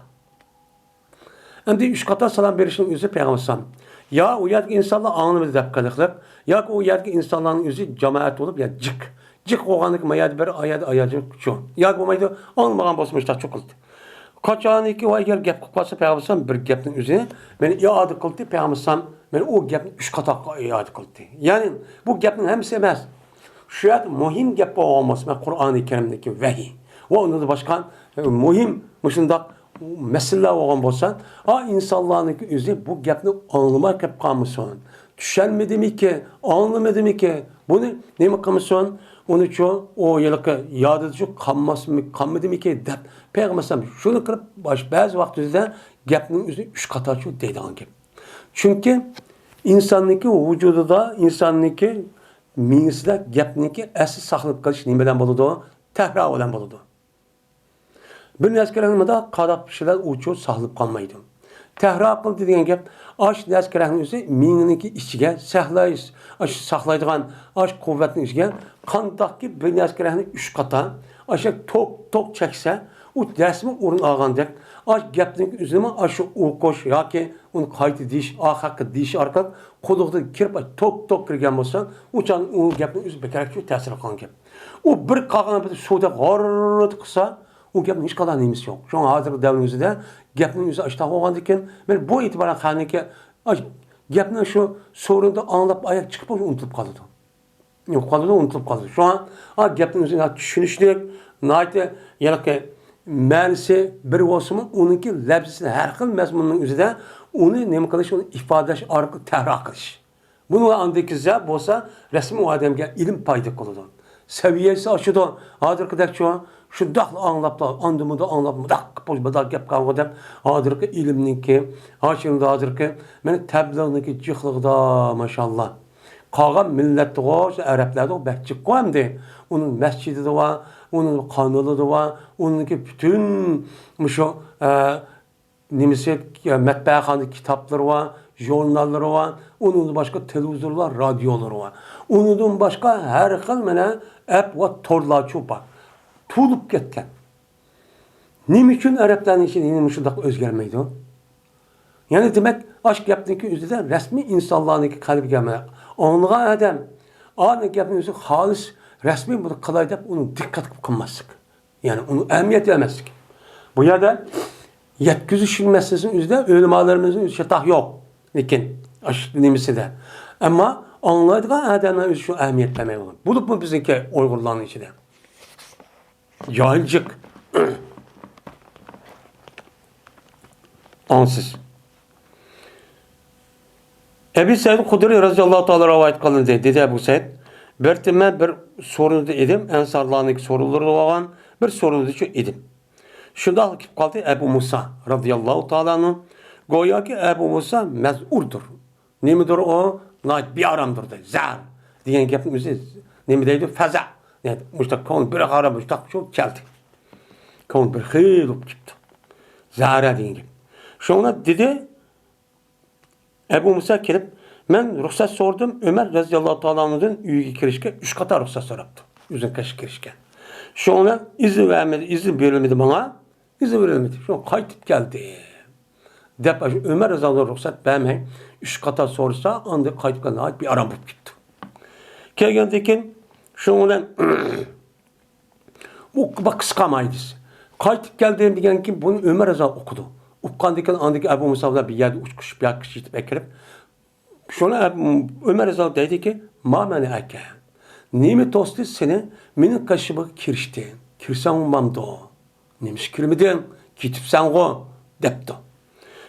Hem de 3 kata salam verişin yüzü Peygamber sallam. Ya o yerdeki insanlar anını dep kalıqlıq. Ya o yerdeki insanların yüzü cemaat olup ya cık. Cık oğanlık mayad bir ayacı şu. Ya bu maydı anlamagan basmışlar çok kıldı. Kaçanı ki o eğer gep kılsa Peygamber sallam bir gepnin yüzüne beni iade kıldı Peygamber sallam. Ben o gepni 3 kata iade kıldı. Yani bu gepnin hemsi emas. Şayet mühim gap olması, Kur'an-ı Kerim'deki vahiy. Ve onu da başka mühim müşündak meseleler olan bolsa, insanların özü bu gapni anlamak hep kalmışsın. Düşenmedi mi ki, anlamadı mı ki, bunu ne mi kalmışsın? Onu çoğu o yılki yadıcı kalmadı mı ki, dep. Peygamber şunu kırıp bazı vakitlerde gapnin özü 3 kata şu deydi an gap. Çünkü insanlık vücudu da insanlık miğiside gapniki asli saqlab qilish nimadan bo'ladi? Tahra bilan bo'ladi. Bir naskarangmada qadab kishilar uchun saqlab qolmaydi. Tahra qildi degan gap, ash naskarangning o'zi miğniki ichiga saqlash, ash saqlaydigan ash quvvatning ichiga qandaqki bir naskarangni 3 qata, ash tok cheksa, u rasmi o'rin olgandek, ash gapning o'zini ash o'qish yoki uni qayta deyish, haqqa deyish orqali qo'liqda kirib tok kirgan bo'lsa, uchan u gapning o'zi bekarga ta'sir qilgan gap. U bir qolgan bir suvda g'orrat qilsa, u gapning hech qanday nimasi yo'q. Shu hozirgi davrning o'zida gapning o'zi ashta bo'lgan ekan, men bu e'tiboran qaniki gapni shu so'rinda anglab oyoq chiqib unutilib qoladi. Yo'q qoladi, unutilib qoladi. Shu an gapning o'zini tushunishlik, nayta yalaqi ma'nisi bir bo'lsa-mu, uningki labzisi har xil mazmunning o'zida uni nima qilish, uni ifodalash orqali tahrir qilish. Buni andikizda bo'lsa, rasmiy odamga ilm paydo qiladi. Saviyasi oshadi. Hozirgidek shundoq anglab, andimida anglab, mudaq gap qilgan hozirgi ilmniki, hozirgi meni tabliğniki jiqlig'ida maşallah. Qolgan millatda o'sha arablarda bakchi qo'yamdi. Uning masjidida va uning qonunida va uningki bütün shu nimasi matbaaxona kitoblari va jurnallari va undan boshqa televizorlar, radiolar va undan boshqa har xil mana app va torlar bor. To'lib ketgan. Nima uchun arablarning ichida shundoq o'zgarmaydi? Yani demek aşk gapniki o'zida rasmiy insonlarniki qalbiga anlagan adam ana gapning o'zi xolis rasmiy buni qilay deb uni diqqat qilmaslik. Yani uni ahamiyat vermaslik. Bu yerda yetkizish masalasini o'zida ulamolarımızın şatah yo'q. Lekin aşk nimasida. Ammo anlaydigan odamlar o'zi shu ahamiyat bermaydi. Bu bizniki Uyg'urlarning ichida. Cahilcik. Ansız. Ebu Said Hudri radıyallahu ta'ala rivayet kılındı dedi Ebu Said. Ben bir sorunu edim. Ensarlarının soruları olan bir sorunu edim. Şunda alıp kaldı Ebu Musa radıyallahu ta'ala'nın. Goya ki Ebu Musa mez'urdur. Nemidir o? Bir aramdır dedi. Zar. Diyen gapimizi nemideydi? Feza. Yani müştak kavun bir ara müştak çok geldi. Kavun bir hıyl olup çıktı. Zara diyen gibi. Şuna dedi Ebu Musa kelip ben ruhsat sordum. Ömer radıyallahu ta'ala'nın üyüge kirişke 3 kata ruhsat soraptı. Üzün kaşı kirişke. Şuna izin vermedi, izin verilmedi bana. İzin verilmedi. Şuna kayıtıp geldi. Dep Ömer radıyallahu ruhsat vermeyin. 3 kata sorsa anda kayıtıp geldi. Bir aram bulup gitti. Kelgendekin şuna bu kıskamaydı. Kayıtıp geldiğim diyen kim bunu Ömer radıyallahu okudu. Ukkandikin andaki Ebu Musa'da bir yerde uçkuş bir akış yitip ekirip şuna Ömer Rezal dedi ki ma meni eke nimi tosti seni menin kaşıbı kirişti kirsen ummamdı o nemiş kirmedin kitip sen o depti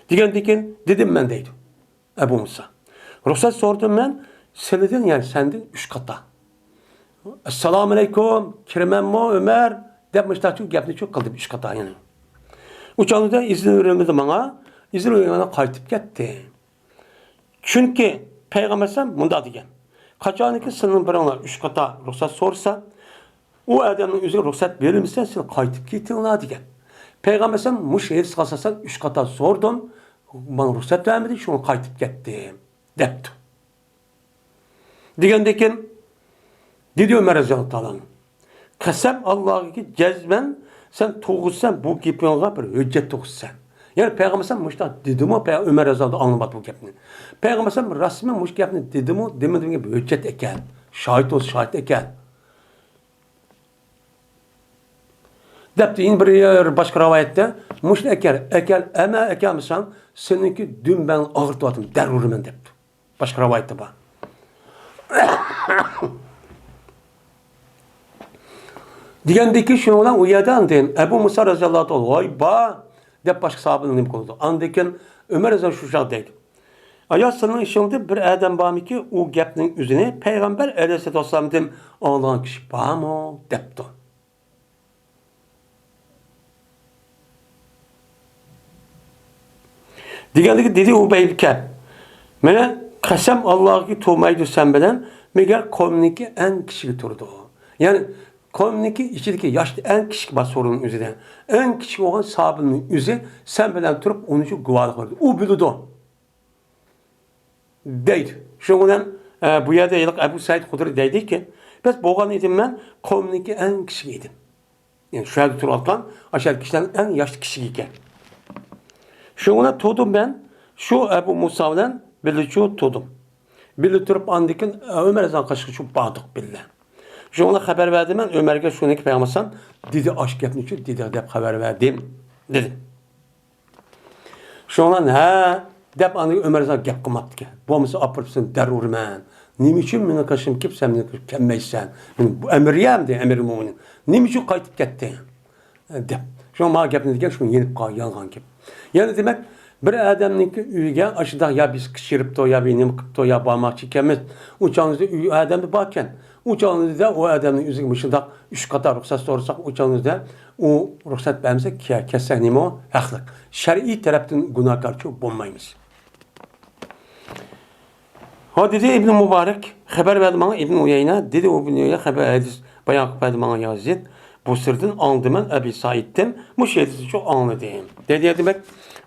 diken dedim ben deydim Ebu Musa ruhsat sordum ben senedin yani sendin 3 kata Esselamu Aleyküm kirmem mi Ömer demişler çünkü gapni çok kıldı 3 kata yani uçağında izin verilmedi bana. İzin verilmeden kayıtıp gitti. Çünkü Peygamber sen bunda diyen. Kaçaniki sınırın birine 3 kata ruhsat sorsa o adamın üzerine ruhsat verilmişse sen kayıtıp gittin diyen. Peygamber sen müşehir sıkasasan 3 kata sordum. Bana ruhsat vermedi. Şunu kayıtıp gitti. Depti. Diyendekin Dedi Ömer Azizallahu Teala. Kasem Allah'a ki cezben sen toğutsan bu gepinga bir hüccet toğutsan. Yani Peygamber sen muşta dedi mi Ömer Azizallahu anlamadı bu gepini. Peygamber sen rasmen muş gepini dedi mi demedi mi bir hüccet eken. Şahit olsun şahit eken. Depti in bir başka rivayette muş ekel ama ekelmisan seninki dün ben ağırtıvatım derurimen depti. Başka rivayette var. Degandeki şunu olan o yerden deyin. Ebu Musa radıyallahu anh vay ba dep başka sahabının nim konuldu. Andayken Ömer Azizallahu şu deydi. Ayasının işinde bir adam var ki o gepnin üzerine Peygamber aleyhisselatü vesselam dem Allah'ın kişi var mı depti. Degandeki dedi o beylike. Mene kasem Allah'ı tuğmaydı sen bilen meğer kavmindeki en kişi turdu. Yani kavmindeki içindeki yaşlı en küçük bir sorunun üzerine. En küçük olan sahabının üzeri sen bilen durup onun için güvarlık verdi. O bildi o. Deydi. Şundan bu yerde Ebu Said Hudri deydi ki biz boğan idim ben kavmindeki en küçük idim. Yani şu yerde turalkan aşağı kişilerin en yaşlı kişi iken. Şundan tuğdum ben şu Ebu Musa'dan birlikte tuğdum. Birlikte durup andikin Ömer Azizallahu kaşık çok bağdık billah. Şuna haber verdim ben Ömer'e şunu ki Peygamber'san dedi aşk yapın için dedi dep haber verdim dedi. Şuna ha dep anı Ömer'e gap kılmadı ki. Bu mısı apırpsın derurmen. Niçin beni kaşım kip sen beni kemmeysen. Bu emriyem de emir müminin. Niçin kayıtıp gitti? Dep. Şuna ma gapını diken şunu yenip kal yalgan kip. Yani demek bir adamınki üyge aşıda ya biz kışırıp da ya benim kıpto ya bağmak çekemez. Uçağınızda üy adamı bakken uçağınızda o adamın üzerine mışında 3 kadar ruhsat sorsak uçağınızda o ruhsat vermezse ki kesinlikle o haklık. Şer'i taraftan günahkar çok bulmayız. Ha dedi İbn Mübarek haber verdi bana İbn Uyeyne dedi o dünyaya haber hadis bayağı verdi bana yazdı. Bu sırdan aldım ben Ebi Said'den bu şeyi çok anladım. Dedi demek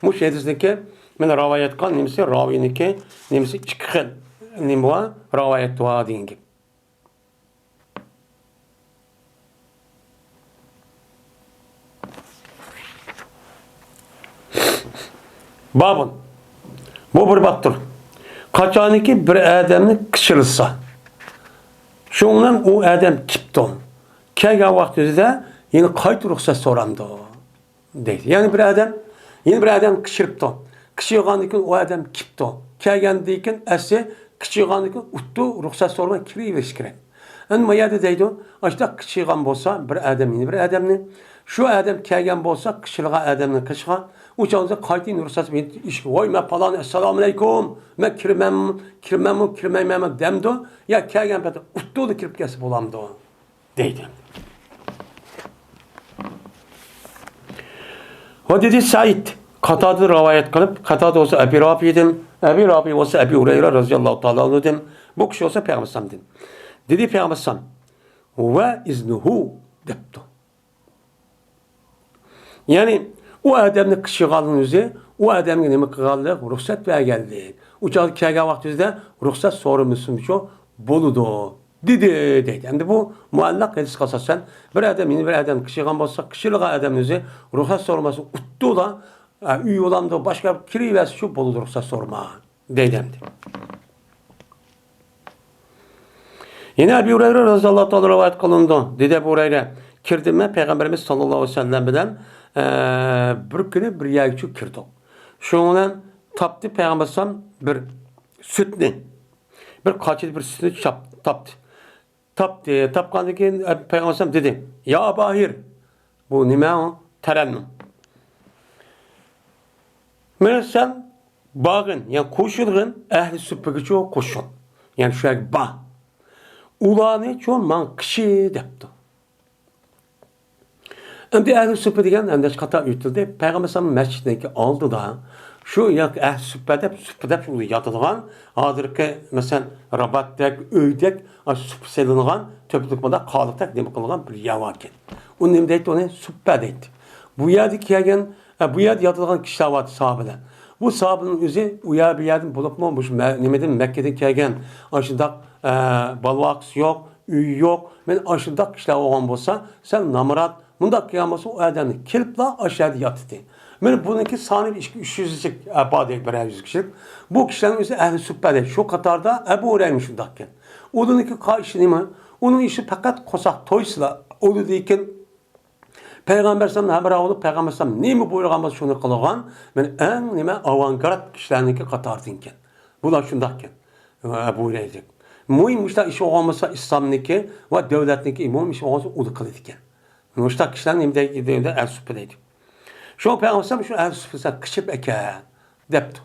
bu şeydeki men rivayet kan nimsi raviniki nimsi çıkın nimwa rivayet dua dingi. Babın bu bir baktır. Kaçaniki bir adamını kışırılsa şundan o adam kipton. Kega vaktinde yine kayıt ruhsat soramdı. Deydi. Yani bir adam yine bir adam kışırıptı. Kışırgandıkken o adam kipti. Kelgendikken esi kışırgandıkken uttu ruhsat sorma kiri veriş gerek. Ama yerde deydi işte kışırgan bolsa bir adam yine bir adamını şu adam kelgen bolsa kışırgan adamını kışırgan uçağınıza kayıtın ruhsat verin. Vay me falan esselamu aleyküm me kirmem demdi. Ya kelgen pede uttu da kirip kesip olamdı. Deydi. O dedi Said, Katade rivayet kılıp, Katade olsa Ebi Rabi'dim, Ebi Rabi olsa Ebi Hureyre radıyallahu ta'ala dedim, bu kişi olsa Peygamber dedim. Dedi Peygamber ve iznuhu deptu. Yani o adamın kışıgalının yüzü, o adamın nemi kıgallığı ruhsat ver geldi. Uçağı kâga vaktinde ruhsat sorumlusun şu boludu. Dedi. Yani bu muallak hadis kasasen bir adam kışıgan bolsa kışılığa adamın yüzü ruhsat sorması uttu da üy olan da başka kiri versi şu boludu ruhsat sorma. Dedi. Yine Ebu Hureyre radıyallahu anh rivayet kılındı. Dedi Ebu Hureyre kirdim Peygamberimiz sallallahu aleyhi ve sellem bilen bir günü bir yayçı kirdi. Şundan taptı Peygamber bir sütni bir kaçıdı bir sütni taptı. Tapkandaki Peygamber dedi ya Bahir bu nime o? Terennüm. Mesela bağın yani koşulğun ehli süpürgü çoğu koşun. Yani şöyle bağ. Ulanı çoğu man kişi depti. Hem de ehli süpürgü degen hem de kata ütüldü. Peygamber mescidindeki aldı da şu yak ehli süpürgü yatılgan hazırki mesela rabatdak, öydek süpürselinigan töplükmada kalıktak demek kılgan bir yavakken. O nem deydi onu süpürgü deydi. Bu yerdeki yagen bu yerde yatılgan kişiler vardı sahabeler. Bu sahabenin üzeri uya bir yerden bulup mu olmuş Mekke'de kelgen aşında balvaks yok uyi yok. Men aşırdak işler olan olsa, sen namarat, bunda kıyamasa o adamı kelip la aşağıda yatıdı. Men bununki sani 300'lük abadiyek bir 100 kişilik. Bu kişilerin üzeri ehli sübbede şu Katar'da Ebu Hureyre şundakken. Onunki işi neymi? Onun işi fakat kosak toysla. Onu deyken Peygamber sallallahu aleyhi ve sellem Peygamber sallallahu aleyhi ve sellem buyurgan bolsa şunu kılgan. Men en nime avantgard kişilerinki Katar'dınken. Bu da şundakken. Ebu Hureyre. Muhim işte işi olmasa İslam'niki ve devletniki imam işi olmasa onu kılırken. Müştak kişilerin imde el sübbedeydi. Şu Peygamber sallallahu aleyhi ve sellem kışıp eke depti.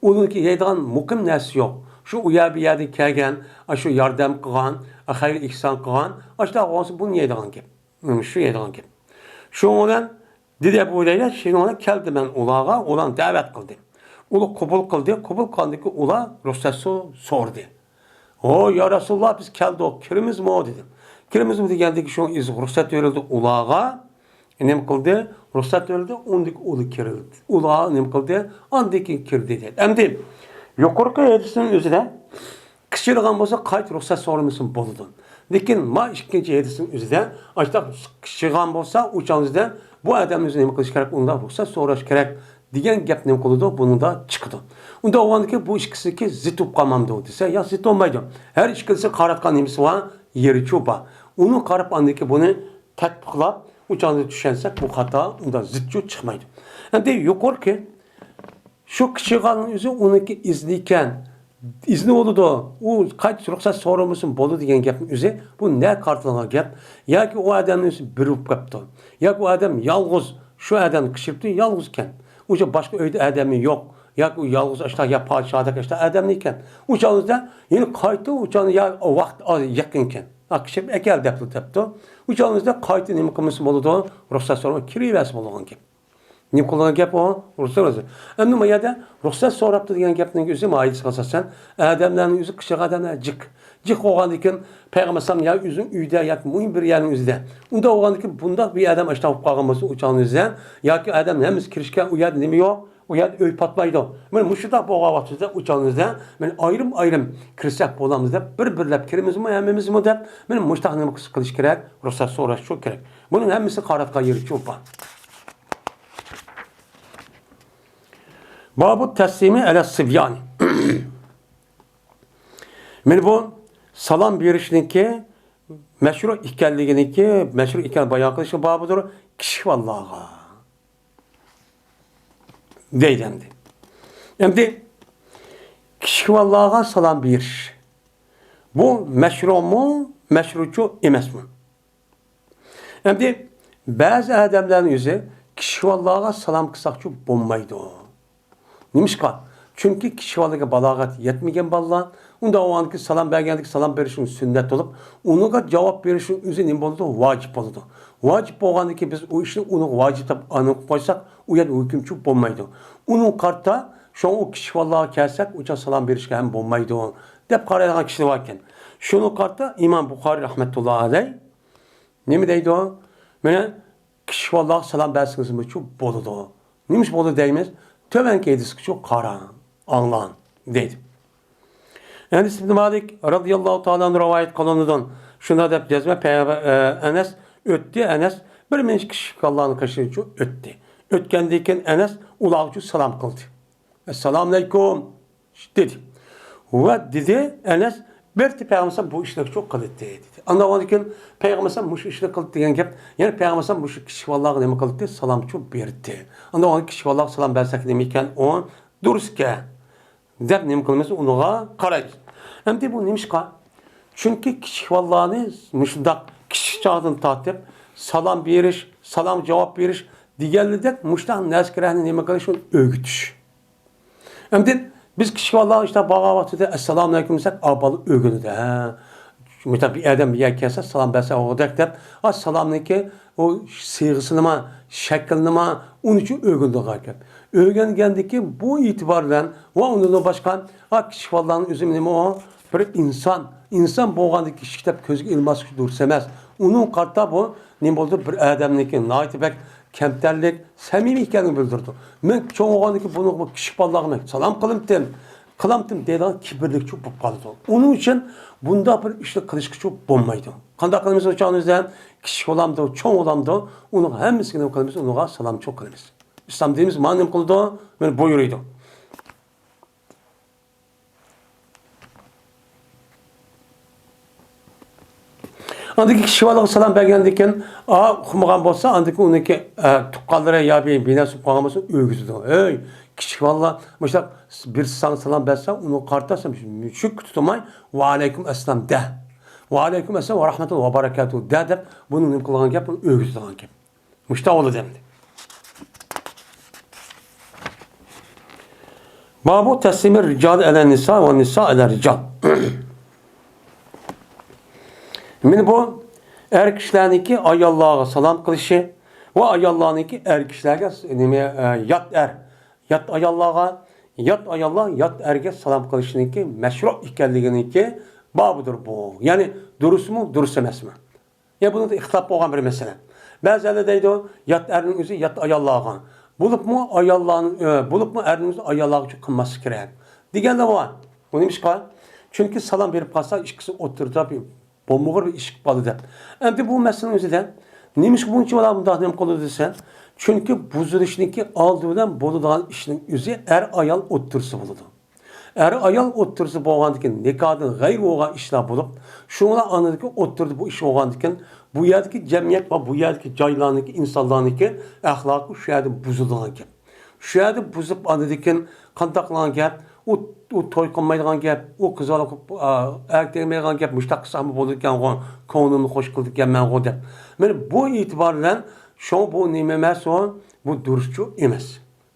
Onunki yeydiğen mukim nesi yok. Şu uya bir yerde kelgen, şu yardım kılan, hayır ihsan kılan, işte olsun bunu yeydiğen gibi. Şu yeydiğen gibi. Şu olan dedi Ebu Hureyre, şimdi ona keldi ben ulağa, olan davet kıldı. Ulu kabul kıldı, kabul kıldı ki ula Resulullah sordu. O ya Resulullah biz keldi o, kirimiz mi o dedi. Kirimiz mi geldi ki şu ruhsat verildi ulağa, nem kıldı, ruhsat verildi, ondaki ulu kirildi. Ulağa nem kıldı, andaki kirdi dedi. Hem yukarı hedisinin üzerine kişiliğin olsa kayıt ruhsat sorumlusun boludun. Lekin ma ikinci hedisinin üzerine açta kişiliğin olsa uçağınızda bu adamın üzerine kılış gerek, onda ruhsat soraş gerek diyen gap nem kıldı, bunu da çıktı. Onda o andaki bu ikisi zıtıp kalmamdı dese ya zıt olmaydı. Her ikisi karatkan nemisi var, yeri çoba. Onu karıp andaki bunu tatbıklap uçağınıza düşensek bu hata onda zıtçı çıkmaydı. Hem de yukarı ki şu kişinin yüzü onunki izliyken izni oldu da o kaç ruhsat sorumlusun bolu diyen gapın yüzü bu ne kartlanan gap? Ya ki o adamın yüzü birip kaptı. Ya ki o adam yalnız şu adam kışıptı yalnızken. Uca başka öyde adamı yok. Ya ki yalnız işte ya padişahda işte adam iken. Uçağınızda yine kayıtı uçağın ya o vakit yakınken. Akışıp ekel depti. Uçağınızda kayıtı nemi kımısı bolu da ruhsat sorumlu kiri versi bolu gap. Ne kullanan gap o? Ruhsat olsun. Ama ya da ruhsat soraptı diyen gapның yüzü ait kalsasan, adamların yüzü kışık adamlar cık. Cık oğandikin Peygamber sallam ya yüzün üyde ya mühim bir yerin yüzde. Onda oğandikin bunda bir adam işte kalması uçağın yüzde. Ya ki adam hemiz kirişken uyad demiyor. Uyad öy patlaydı. Ben müşrida boğavatızda uçağın yüzde. Ben ayrım kirişek boğamızda bir kirimiz mi hemimiz mi de. Ben müştahını kılış gerek. Ruhsat soraş çok gerek. Bunun hemisi karatka yeri çok var. Babu teslimi ele sivyani. Men bu salam berişninki meşru ikenliginiki meşru iken bayan kılışı babudur. Kişi vallaha. Deydendi. Şimdi kişi vallaha salam beriş. Bu meşru mu, meşrucu emes mi? Şimdi bazı adamların yüzü kişi vallaha salam kısakçı bulmaydı o. Nimişka? Çünkü kişi vallaha balagat yetmegen ballan. Onda o anki salam bergendik salam berişin sünnet olup, onuga cevap berişin üzü ne boldu? Vacip oldu. Vacip olgandı biz o işini onu vacip anıp koysak, o yer hükümçü bulmaydı. Onun kartta şu an o kişi vallaha kelsek, uça salam berişke hem bulmaydı o. Dep karayan kişi varken. Şunu kartta İmam Bukhari rahmetullahi aleyh ne mi deydi o? Mene kişi vallaha salam berişiniz mi çok boludu o. Neymiş bolu deyimiz? Tövenki edisi çok kara, anlan deydi. Enes ibn Malik radıyallahu ta'ala rivayet kılınıdan şuna da cezme Enes öttü. Enes bir menş kişi Allah'ın kaşıcı öttü. Ötkendeyken Enes ulağıcı salam kıldı. Esselamu aleyküm dedi. Ve dedi Enes belki Peygamber bu işleri çok kıldı dedi. Anlamadıkken Peygamber bu işleri kıldı diyen gap. Yani Peygamber bu kişi vallahi ne kıldı salam çok berdi. Anlamadıkken kişi vallahi salam bersek demeyken o dururken dep nem kılması onuğa qaraydı. Hem de bu neymiş ka? Çünkü kişi vallahi müşdak kişi çağdın tatip salam beriş, salam cevap beriş diğerlerde müşdak neskirahını neme kılış öğütüş. Hem de biz kişi vallahi işte bağavatıda esselamu aleyküm desek abalı öğünü de. Mesela bir adam bir yer kelse salam berse oğudak dep assalamu aleyküm o sıyğısını mı, şeklini mi onun için öğündü gayet. Öğrengendeki bu itibarla ve ondan başka kişi vallahi üzümünü o bir insan boğandaki kişi kitap közü ilmaz dursemez. Onun kartta bu ne oldu bir adamniki naitibek kemterlik samimi ikenini bildirdi. Men çoğu oğandaki bunu kişi vallahi salam kılımdım. Kılamtım deydigan kibirlikçi bo'lib qoladi. Onun için bunda bir ishni qilishga bo'lmaydi. Qanday qilamiz o'chog'imizda kichik olamdi, cho'ng olamdi, uning hammasini nima qilamiz? Unga salom cho'q qilamiz. İslam deyimiz mana nima qildi? Mana buyuruydi. Andaki kişi vallahi salam bergendik ekan, xumagan bo'lsa, andaki uniki tuqqanlari ya binasi qolgan bo'lsa, o'gizdi. Ey, kichik vallahi, mesela bir sana salam bersa, uni qartasam, shu tutmay, va alaykum assalam de. Va alaykum assalam va rahmatullohi va barakatuh de deb, buni nima qilgan gap, buni o'gizdigan gap. Mushta o'li demdi. Babu teslimir rical ala nisa ve nisa ala rical. Min bu er kişilerdeki ayollarga salam kılışı ve ayollarniki er kişilerge yat ayollarga yat erge salam kılışınki meşru ikenliginiki babudur bu. Yani durus mu durus emas mı? Ya bunu da ihtilaf olan bir mesele. Bazıları deydi o yat erinin özü yat ayollarga. Bulup mu erinin özü ayollarga çok kılması gerek. Diyen de var. Bu neymiş ki? Çünkü salam verip kalsa işkisi oturdu bir bomboğur bir iş balı da. Hem bu meselenin özüden neymiş bunun için olan bunda ne kolu desen? Çünkü buzuluşundaki aldığından boludan işinin özü er ayal otursu buludu. Er ayal otursu boğandıkken nekadın gayr oğan işler bulup şuna anladık ki oturdu bu iş oğandıkken bu yerdeki cemiyet ve bu yerdeki caylarındaki insanlarındaki ahlakı şu yerde buzulduğuna gel. Şu yerde buzup anladıkken kantaklanan gel. O toy qilmaydigan gap, o qizaloq erkekmaydigan gap, mushtaq qilsam bo'ladigan ko'nglimni xo'sh qildiganman deb. Mana bu e'tibor bilan shu bu nima emas, bu durustchu emas.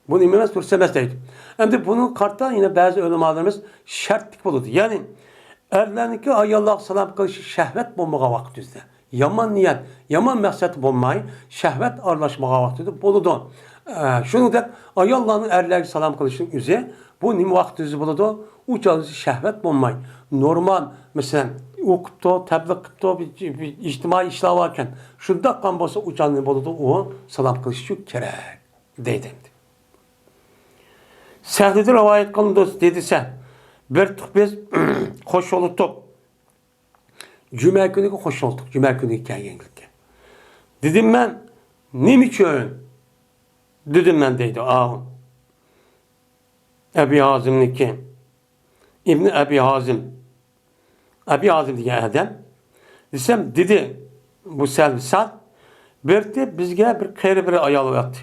Bu nima emas, durust emas deydi. Endi buni qarta yine ba'zi ulamolarimiz shartlik bo'ladi. Ya'ni erlarniki ayollarga salom qilishi shahvat bo'lmagan vaqtida, yomon niyat, yomon maqsad bo'lmay, shahvat aralashmagan vaqtida bo'ladi. Shuningdek, ayollarning erlarga salom qilishining o'zi bu nima vaqtingiz bo'ladi? U joyingizda shahvat bo'lmay, normal, masalan, o'qibdi, tabliq qilibdi, bir ijtimoiy ishlar ekan. Shunda qan bo'lsa, u joyni bo'ladi, u salom qilish uchun kerak deydi. Sahdida rivoyat qilindi dedisa, bir biz xo'sh bo'ldik. Juma kuniga xo'sh bo'ldik, juma kuniga kelganlikka. Dedim men, nima uchun? Dedim men deydi, Ebi Hazim'niki. İbni Ebi Hazim. Ebi Hazim diye adam. Desem dedi bu selvisal. Berti bizge bir kayri bir ayalı yaptı.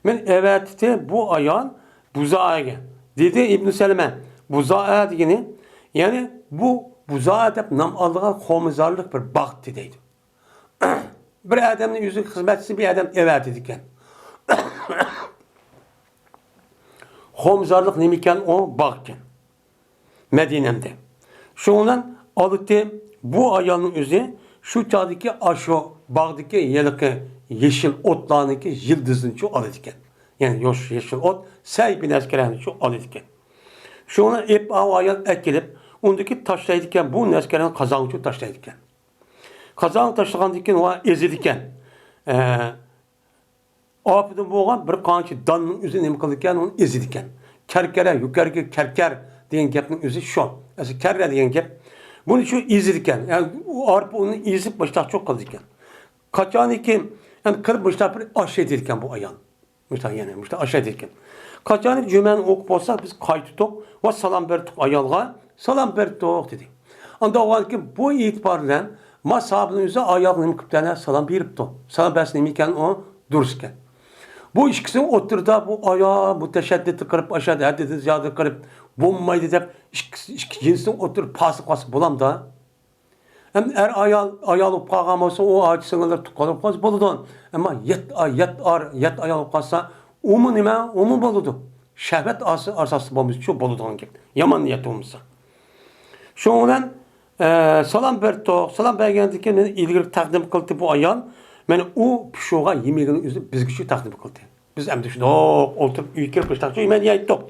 Ben evet de bu ayağın buzağa. Dedi İbn Seleme. Buzağa diyeni yani bu buzağa dep nam aldığı komizarlık bir baktı deydi. Bir adamın yüzü hizmetçisi bir adam evet dedikken. Homzarlık nemiken o bakken. Medine'mde. Şundan alıttı bu ayağının üzeri şu çağdaki aşı bağdaki yelik yeşil otlarındaki yıldızın çoğu alıtken. Yani yeşil ot sahibi neskerenin çoğu alıtken. Şuna hep o ayağın ekilip ondaki taşlaydıkken bu neskerenin kazanı çoğu taşlaydıkken. Kazanı taşlaydıkken o ezildikken. Afidin boğan bir qancha danning o'zi nima qilgan uni ezdikan. Karkara, yukarıga karkar degan gapning o'zi shu. Asli karra degan gap. Buni shu ezdikan. Yani u arpa uni ezib boshqa cho'q qildikan. Qachoniki yani qilib boshqa bir osh etdikan bu ayol. Boshqa yana boshqa osh etdikan. Qachoniki jumani o'qib bo'lsak biz qaytdik va salom berdik ayolga. Salom berdik dedi. Unda o'g'anki bu e'tibor bilan masabning o'zi ayolning nima qilibdi? Salom beribdi. Salom bersin nima ekan o duruskan. Bu ikisini oturda bu ayağı, bu teşeddütü kırıp aşağıda haddeti ziyade kırıp bulmaydı deyip iki cinsini oturup pasıp bulam da. Hem er ayalıp kalkan olsa o ağaç sınırlar tukalıp kalsa buludu. Ama yet ayalıp kalsa umu nime? Umu buludu. Şehvet arsası bulmuş çok buludu gibi. Yaman niyet olmuşsa. Şundan salam berdik. Salam bergendiki ilgili takdim kıldı bu ayal. Yani o pişoğa yemeğinin üzerine bizge şu takdim kıldı. Biz hem de şunu oturup ülke kıştak şu yemeğini yaydık.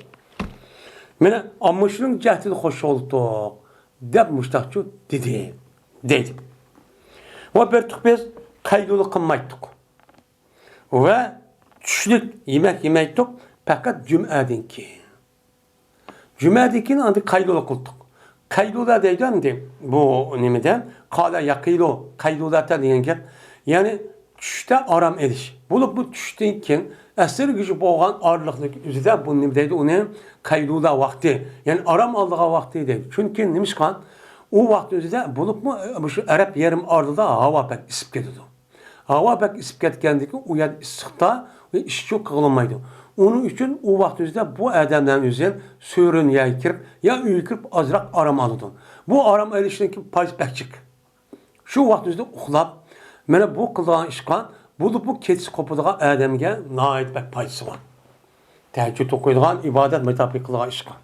Yani amışının cehdini hoş olduk. Dep müştakçı dedi. Dedi. Ve berdik biz kaygılı kılmaydık. Ve çüşlük yemek yemeydik. Fakat cüm'edin ki. Cümədəkin andi qaylula qıldık. Qaylula deyildi bu nimede. Qala yaqilu qaylulata degan gap. Yani düşdə aram ediş. Bu düşdən keyin əsir gücü boğan arlıqlık üzüdə bu nimedeydi onun qaylula vakti. Yani aram aldığı vakti deyil. Çünkü nimişkan o vakti üzüdə bulup mu şu Arap yerim ardıda hava pek isip gidiyordu. Hava pek isip getkendeki o yer ısıqda ve iş çok kılınmaydı. Onun için o vakti üzüdə bu adamların üzerine sürün ya kirip ya üykürüp azraq aram alırdı. Bu aram erişindeki payız pekçik. Şu vakti üzüdə uxlap, mənə bu qılığan işqan, bu keçisi qopuduğu adamga nait bək payısı var. Təheccüd okuyduğun ibadet metabi qılığan işqan.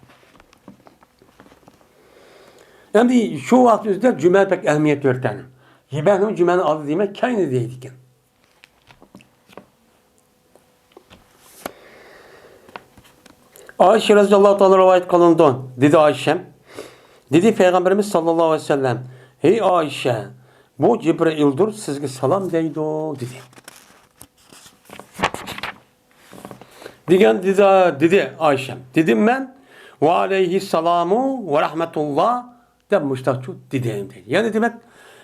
Yani şu vakti üzüdə cümlə pek əhmiyyət vertəni. Yeməklərin cümlənin adı demək kayni deyildikin. Ayşe radıyallahu ta'ala rivayet kılındı. Dedi Ayşe. Dedi Peygamberimiz sallallahu aleyhi ve sellem. Hey Ayşe. Bu Cibril'dur. Sizge salam deydi. Dedi. Digen dedi Ayşe. Dedim ben. Ve aleyhissalamu ve rahmetullah. Demişler şu dedeyim dedi. Yani demek.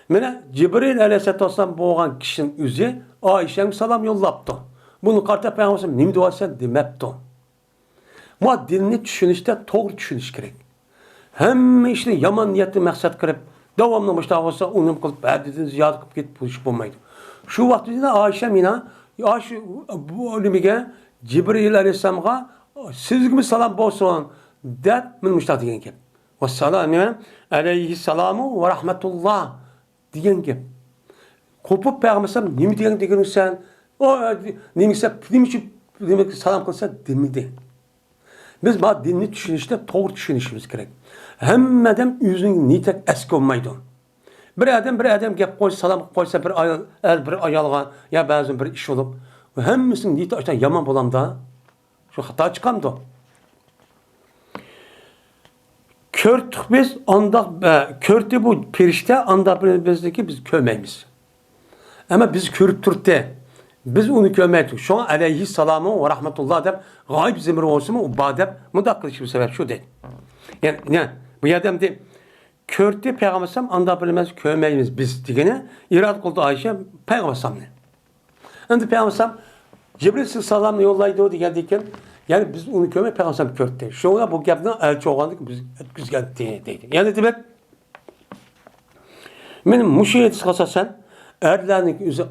Mene Cibril aleyhisselatü vesselam boğan kişinin üzü Ayşe'nin salam yollaptı. Bunu karta Peygamberimiz nimi duvarsa demepti. Ama dilini düşünüşte doğru düşünüş gerek. Hem işte yaman niyetli maksat kırıp devamlı müştah olsa onun kılıp bədidin ziyade kılıp gidip buluşup olmaydı. Şu vakti de Ayşe mina Ayşe bu ölümüge Cibril aleyhisselam'a siz gibi salam bolsun der min müştah diyen gibi. Ve salam aleyhissalamu ve rahmetullah diyen gibi. Kopup Peygamberimiz nimi diyen sen o nimi salam kılsa demedi. Biz bu dinli düşünüşte doğru düşünüşümüz gerek. Hem adam yüzünün nitek eski olmaydı. Bir adam gep koysa salam koysa bir ayalga ya bazen bir iş olup hemmisinin nitek işte yaman bolam da şu hata çıkamdı. Körtük biz anda körtü bu perişte anda bizdeki biz kömeyimiz. Ama biz körüp turtte. Biz onu kömeydik. Şu an aleyhissalamu ve rahmetullah deyip gayb zemir olsun mu? O badep mudakkıl bir sebep şu değil. Yani ne? Bu adam de körtü Peygambersem anda bilmez kömeyimiz biz digene irad kıldı Ayşe Peygambersem ne? Şimdi Peygambersem Cibril salamla yollaydı o diyerken yani biz onu kömey Peygambersem körtü. Şu an bu gapdan elçi olandık biz geldi dedi. Yani demek benim müşehit sıkasa sen erlerinin üzü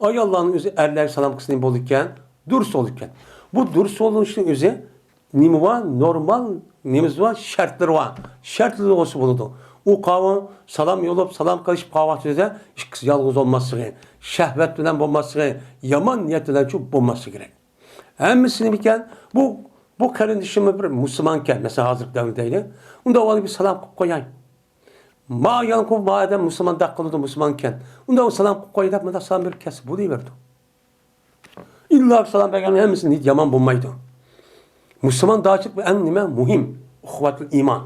ayallağın üzü erler salam kısmını bolurken, durs olurken. Bu durs oluşun üzü nimi var, normal nimiz var, şartları var. Şartları olsa buludu. O kavun salam yolup, salam karışıp kahvaltı üzere yalnız olması gerek. Şehvet bilen olması yaman niyet bilen çok olması gerek. Hemmisini biken bu kardeşimi bir Müslümanken, mesela hazır devrindeydi. Onda o bir salam koyayım. Ma yankov ma adam Müslüman da kıldı Müslümanken. Onda o salam koydu da salam bir kes bu verdi. İlla salam peygamber hemsinin hiç yaman bulmaydı. Müslüman daha çok en nime muhim. Uhvatul iman.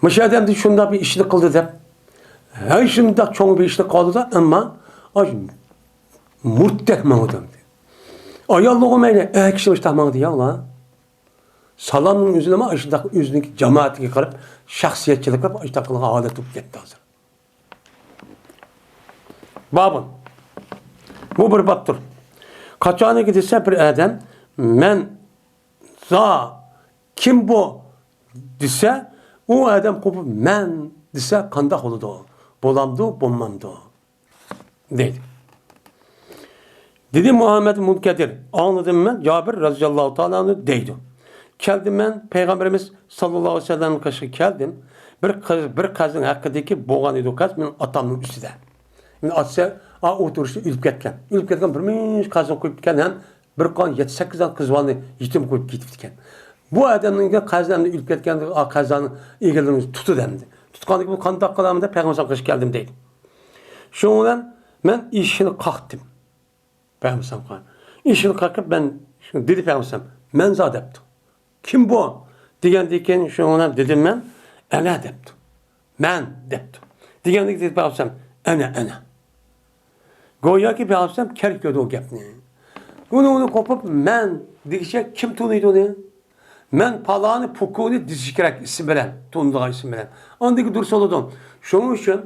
Müşahedem de şunda bir işini kıldı da. Her şimdi çok bir işini kaldı da ama murteh mağdum. Ayallığı meyle kişi iştahmağı diye Allah. Salamın üzerine ama aşağıdaki yüzündeki cemaatine karıp şahsiyetçilik karıp aşağıdaki hale tutup gitti hazır. Babın. Bu bir baktır. Kaçağına gidilse bir adam men za kim bu dese o adam kopup men dese kandak oldu. Bolamdı, bommamdı. Dedi. Dedi Muhammed Munkedir. Anladım ben. Cabir radıyallahu ta'ala deydi. Geldim ben Peygamberimiz sallallahu aleyhi ve sellem'in karşı geldim. Bir kızın hakkındaki boğan idi o kız benim atamın üstüde. Yani atsa oturuşta ülüp ketken. Ülüp ketken bir kızın koyup ketken bir kan 7-8 kız varını yetim koyup gitipken. Bu adamın kızlarını ülüp ketken kızlarını ilgilerini tutu demdi. Tutkanlık bu kan dakikalarında Peygamberimiz karşı geldim deydi. Şundan ben işini kalktım. Peygamberimiz kalktım. İşini kalkıp ben dedi Peygamberimiz men zadeptim. Kim bu? Diyen şuna dedim ben. Ene deptim. Men deptim. Diyen dedi Peygamberimiz ene. Goya ki Peygamberimiz kerk gördü o gapni. Onu kopup men diyecek kim tunuydu onu? Men palağını pukuni diziş gerek isim bilen. Tunduğu isim bilen. Ondaki dursa oludun. Şunun için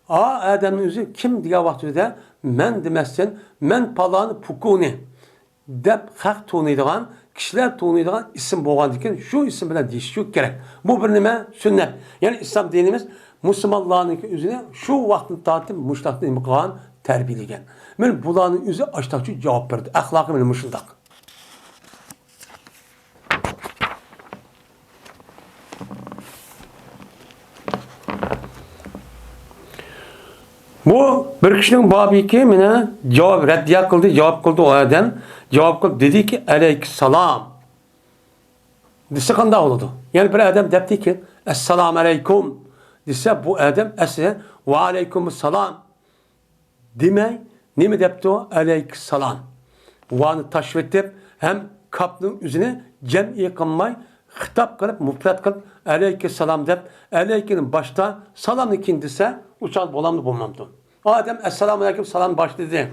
Adem'in yüzü kim diye vaktinde men demezsen men palağını pukuni dep hak tunuyduğun kişiler tunuyduğun isim boğandıkken şu isim bilen deyişi gerek. Bu bir nime sünnet. Yani İslam dinimiz Müslümanların yüzüne şu vaktin tatil muştaklı imkan terbiyeligen. Men bulanın yüzü açtakçı cevap verdi. Ahlakı benim muşuldak. Bu bir kişinin babı ki mene cevap reddiye kıldı, cevap kıldı o adam. Cevap kıldı dedi ki aleykümselam. Dese kanda oldu. Yani bir adam dedi ki esselamu aleyküm. Dese bu adam ese ve aleykümselam. Demey ne mi depti o? Aleykümselam. Vanı taşvit edip hem kapının yüzüne cem'i kılmay hitap kılıp mufret kılıp aleykümselam dep aleyküm'ün başta salam ikindise uçal bolamdı bulmamdı. Adem esselamu aleyküm salam baş dedi.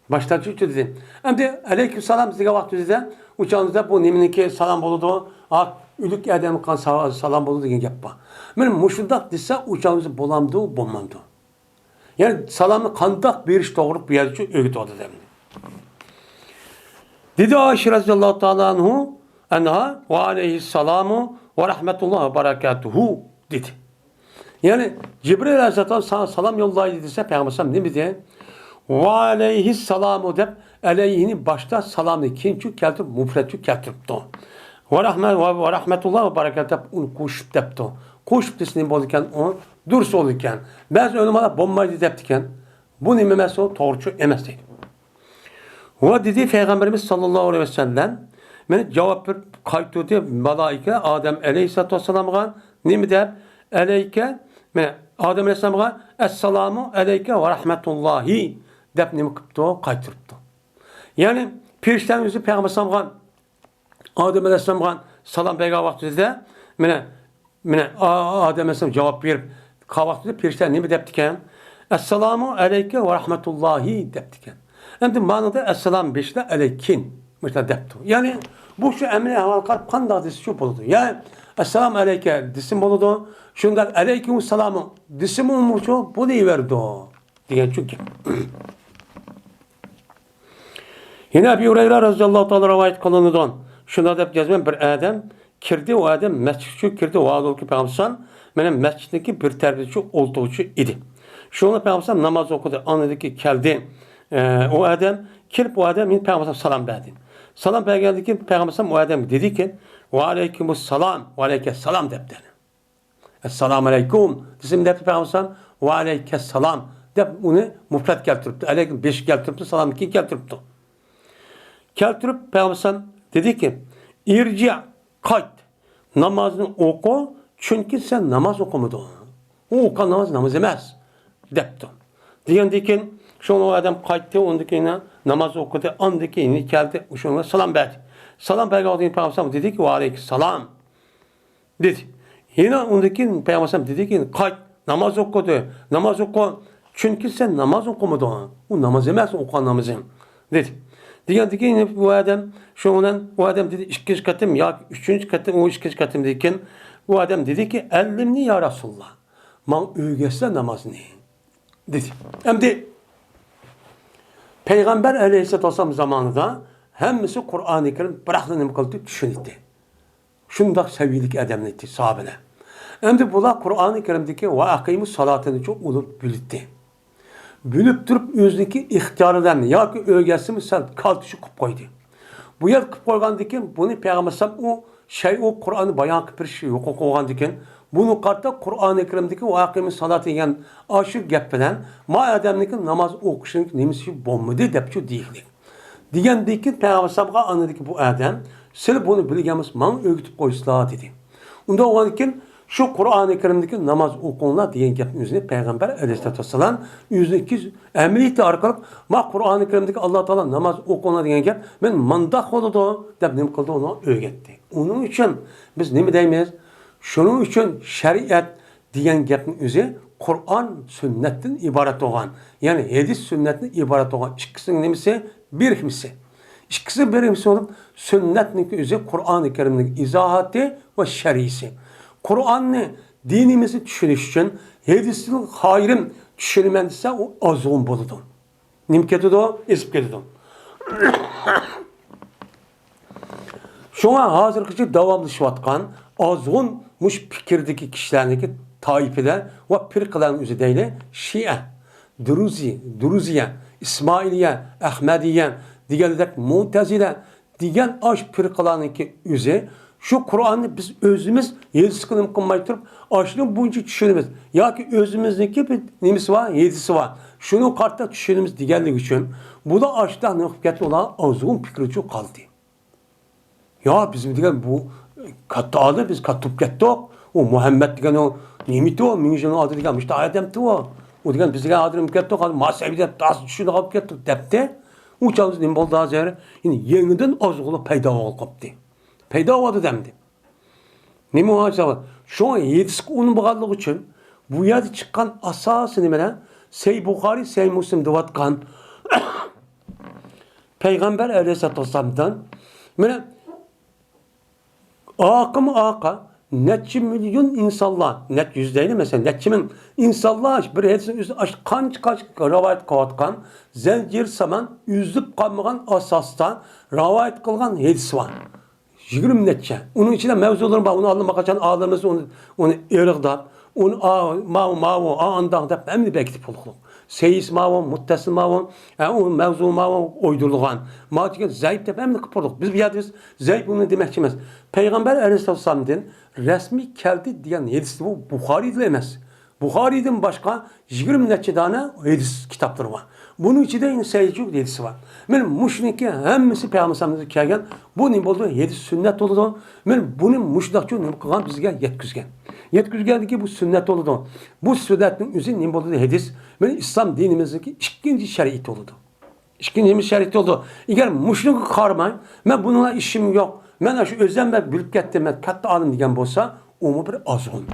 Başta çünkü dedi. Hem de aleyküm salam size vakti dedi. Uçağınızda bu neminki salam boludu. Ülük Adem kan salam boludu diye yapma. Benim muşundak dese uçağınızı bolamdı bulmamdı. Yani salamı kandak bir iş doğruluk bir yer için öğüt oldu dedim. Dedi Ayşe radıyallahu ta'ala anhu enha ve aleyhisselamu ve rahmetullah ve berekatuhu dedi. Yani Cibril Aleyhisselam sana salam yollaydı dese Peygamber ne mi diye? Ve aleyhisselamu dep aleyhini başta salamı ikinci keltirip mufretçü keltiripti. Ve rahmetullah ve berekatuhu onu koşup depti. Koşup desinin bolken o dursa olurken bazı önüme bombaydı deptiken bu nimemesi o doğrucu emeseydi. Ve dedi Peygamberimiz sallallahu aleyhi ve sellem beni cevap bir kayıtladı malaike Adem aleyhissalatu vesselam'a ne mi der? Aleyke Adem aleyhisselam'a esselamu aleyke ve rahmetullahi dep ne mi kıptı kayıtırıptı. Yani pirişten yüzü Peygamber sallallahu Adem aleyhisselam'a salam peygamber vakti de Adem aleyhisselam cevap verip kavaktı pirişten ne mi deptiken? Esselamu aleyke ve rahmetullahi deptiken. Hem de manada esselam beşle aleykin. Mesela deptu. Yani bu şu emri havalkar kanda disi şu buludu. Yani esselam aleyke disim buludu. Şundan aleyküm selamu disim umurcu bu neyi verdi o. Diyen çünkü. Yine Ebu Hureyre radıyallahu ta'ala rivayet kılınıdan. Şunda dep gezmen bir adam kirdi o adam mescidçi kirdi o adam ki Peygamber benim mescitteki bir terbiyeci olduğucu idi. Şunu Peygamber namaz okudu. Anladı ki geldi. O adam kirp o adam in Peygamber salam verdi. Salam geldi ki Peygamber o adam dedi ki ve aleykümselam ve aleykesselam dep dedi. Esselamu aleyküm dedim dep Peygamber ve aleykesselam dep onu mufret keltiripti. Aleyküm 5 keltiripti salam 2 keltiripti. Keltirip Peygamber dedi ki irci kayt namazını oku çünkü sen namaz okumadın. O okan namaz emez depti. Diyendikin şunu adam kayıttı, ondakine namaz okudu, ondakine geldi, şuna salam verdi. Salam verdi, Peygamber dedi ki, ve aleykümselam dedi. Yine ondakine Peygamber dedi ki, kayıt, namaz okudu, namaz oku, çünkü sen namaz okumadın. O namaz emez, okan namazın dedi. Diyendikin bu adam, o adam dedi, ikinci katım, ya üçüncü katım, o ikinci katım dedikken, o adam dedi ki, ellimni ya Resulullah, man öğügesle namaz ne? Dedi. Hem de Peygamber aleyhisselatü vesselam zamanında hemmisi Kur'an-ı Kerim bıraktığını kıldı düşünüldü. Şundak seviyelik adamın etti sahabene. Hem de bunlar Kur'an-ı Kerim'deki ve akimus salatını çok ulup bildi. Bilip durup özündeki ihtiyarlarını ya ki öğesi misal kaltışı kup koydu. Bu yer kup koygandıkken bunu Peygamber o Kur'an'ı bayan bir şey yok koygandıkken bunu kartta Kur'an-ı Kerim'deki o akimus salatı yani aşırı gep bilen ma adamdaki namaz okuşun nemisi bombadı depçu değildi. Diyendeki Peygamber sabıka anladı ki bu adam sil bunu bilgemiz man öğütüp koysula dedi. Onda o anken şu Kur'an-ı Kerim'deki namaz okunla diyen gepin yüzüne Peygamber aleyhisselatü vesselam yüzündeki emriyeti arkalık ma Kur'an-ı Kerim'deki Allah Teala namaz okunla diyen gep ben mandak oldu dep nem kıldı onu öğretti. Onun için biz ne mi deymeyiz? Şunun için şeriat diyen gepin yüzü Kur'an sünnetten ibaret olan yani hadis sünnetten ibaret olan ikisinin nemisi bir kimse. İkisi birincisi olup sünnetniki üzeri Kur'an-ı Kerim'in izahatı ve şerisi. Kur'an'ı dinimizi düşünüş için hadisinin hayrın düşünülmendiyse o azgın buludu. Nim ketidi o? Ezip ketidi. Şuna hazırkıcı davamlaşıvatkan azgın muş fikirdeki kişilerdeki taifede ve firkaların üzerinde Şia, Druziye, İsmailiye, Ahmediye, diğerler Mu'tezile, diğer aş firkalarındaki üzeri şu Kur'an'ı biz özümüz yedisi kılım kılmayı tutup aşının bunca düşünümüz. Ya ki özümüzdeki bir nemisi var, yedisi var. Şunu kartta düşünümüz diğerlik için bu da aşıdan nefketli olan azgın fikri çok kaldı. Ya bizim diyen bu kattalı biz kattıp gettik. O Muhammed diyen o nimeti o minjinin adı diyen işte Adem'ti o. O diyen biz diyen adını gettik. Masevi de tas düşünü alıp gettik depti. O çalız nim oldu azeri. Yine yeniden azgılı peyda ol kaptı. Peyda oldu demdi. Nime o acaba? Şu an yedisik onun bağlılığı için bu yerde çıkan asası nimene Sey Bukhari, Sey Müslim divatkan Peygamber Aleyhisselatü Vesselam'dan böyle Aka netçi milyon insanlar, net yüzdeyli mesela, netçimin insanlar bir hepsinin üstü kaç rivayet kavatkan, zencir saman, yüzlüp kalmayan asastan rivayet kılgan hadisi var. 20 netçe. Onun içinde mevzuların var, onu alın bakacan ağlarımızı onu ırıqdap, onu andan da hem de bekitip olurlar. Seyis mavun, muttasil mavun, o mevzu mavun uydurulgan. Mağdurken zayıf da hem de kıpırdık. Biz bir yadımız zayıf bunu demek ki emez. Peygamber Aleyhisselam'dan resmi keldi diyen hadisi bu Bukhari'de emez. Bukhari'den başka 20 netçe tane hadis kitapları var. Bunun içinde yine seyirci hadisi var. Benim müşriki hemmisi Peygamber'e kelgen bu ne oldu? Hadis sünnet oldu. Benim bunun müşrikçi ne kılgan bizge yetkizgen. Yetkizgen ki bu sünnet oldu. Bu sünnetin üzerine ne oldu? Hadis. Benim İslam dinimizdeki ikinci şeriat oldu. İkinci şeriat oldu. Eğer müşriki karmayın, ben bununla işim yok. Ben şu özlem ve bilip gettim, katta alım diyen bolsa, o bir azgın.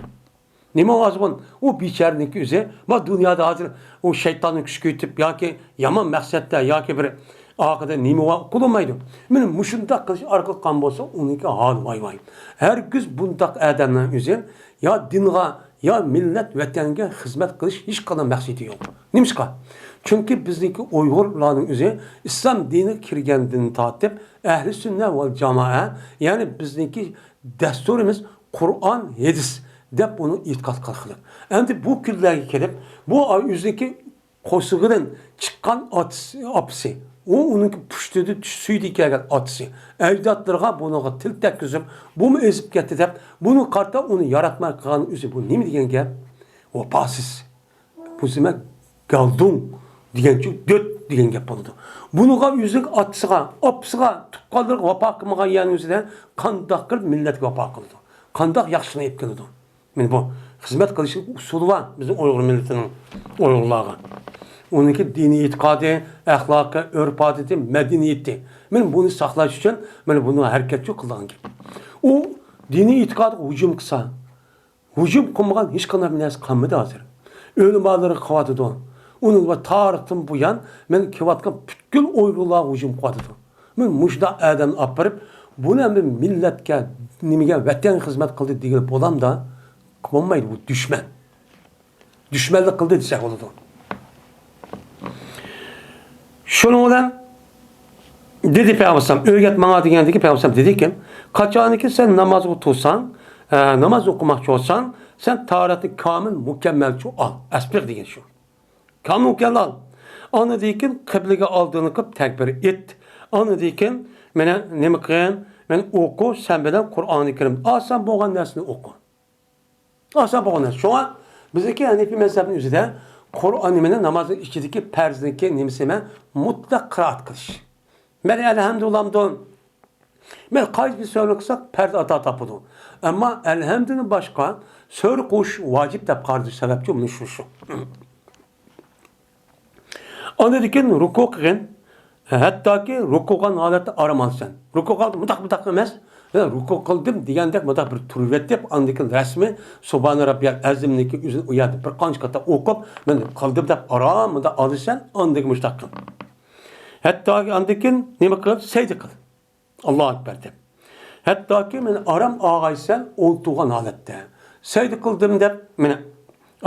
Nime o azgın? O biçerdeki üzere, ama dünyada hazır o şeytanın küçüküyütüp, ya ki yaman maksette, ya ki bir ağakada nime o kullanmaydı. Benim müşündak kılıç arkalık kan bolsa, onunki hal vay. Her gün bundak adamların üzere, ya dinga, ya millet vatanga hizmet kılış hiç kadar maksidi yok. Nimişka? Çünkü bizdeki Uygurların üzeri İslam dini kirgendiğini tatip ehli sünnet ve cemaat yani bizdeki desturumuz Kur'an hadis de bunu itikat kılır. Endi bu küllerge kelip bu yüzdeki kosuğunun çıkan apsı o onun püştüdü suydu kelgen atısı. Ecdatlarga bunu til tekkizip bu mu ezip getti dep bunu karta onu yaratmak kanı üzü bu ne mi diyen gel? O basis. Bu demek galdun diyen ki dört diyen gap oldu. Bunu yüzük atısıga, apsıga, tukkaldır vapa kılmağa yan yüzüden kandak kılıp millet vapa kıldı. Kandak yakışına etkiledi. Yani bu hizmet kılışı usulü var bizim Uygur milletinin Uygurlarına. Onunki dini itikadı, ahlakı, örf adeti, medeniyeti. Ben bunu saklaş için ben bunu hareketçi kılgan gibi. O dini itikadı hücum kısa. Hücum kılmagan hiç kadar bir kalmadı hazır. Ölümaları kavadıdı o. Onun ve tarihten bu yan ben kivatkan bütün Uygurlar hücum kavadıdı. Ben muşda adam aparıp bunu hem milletke, nimige vatan hizmet kıldı diye bolam da kıvamaydı bu düşman. Düşmanlık kıldı desek oldu. Şunu olan dedi Peygamber öğret bana diyendeki Peygamber dedi ki kaçanı ki sen namaz otursan namaz okumakçı olsan sen taharatı kamil mükemmelçi al. Esbir diyen şu. Kamil mükemmel al. Anı deyken kıblege aldığını kıp tekbir et. Anı deyken mene ne mıkıyan men oku sen beden Kur'an-ı Kerim. Asan boğan dersini oku. Asan boğan dersini. Şu an bizdeki Hanefi mezhebinin üzerinde Kur'an-ı namazın içindeki perzindeki nimsime mutlak kıraat kılış. Ben elhamdülillah ben kaç bir söyle kısak perde ata tapıdı. Ama elhamdülillah başka söyle kuş vacip de kardeş sebepçi bunu şu. Anladıkken ruku kılın. Hatta ki rukukan haleti aramazsın. Rukukan mutak demez. Ruku kıldım diyendek mutak bir türvetip andikin resmi Subhane Rabbiyal Azim'deki üzerine uyatıp bir kaç kata okup ben kıldım da aramı da alırsan andik müştakın. Hatta ki andikin nima qil? Secde qil. Allahu Ekber deb. Hatta ki men aram ağaysan oltuğan halatda. Secde qildim deb meni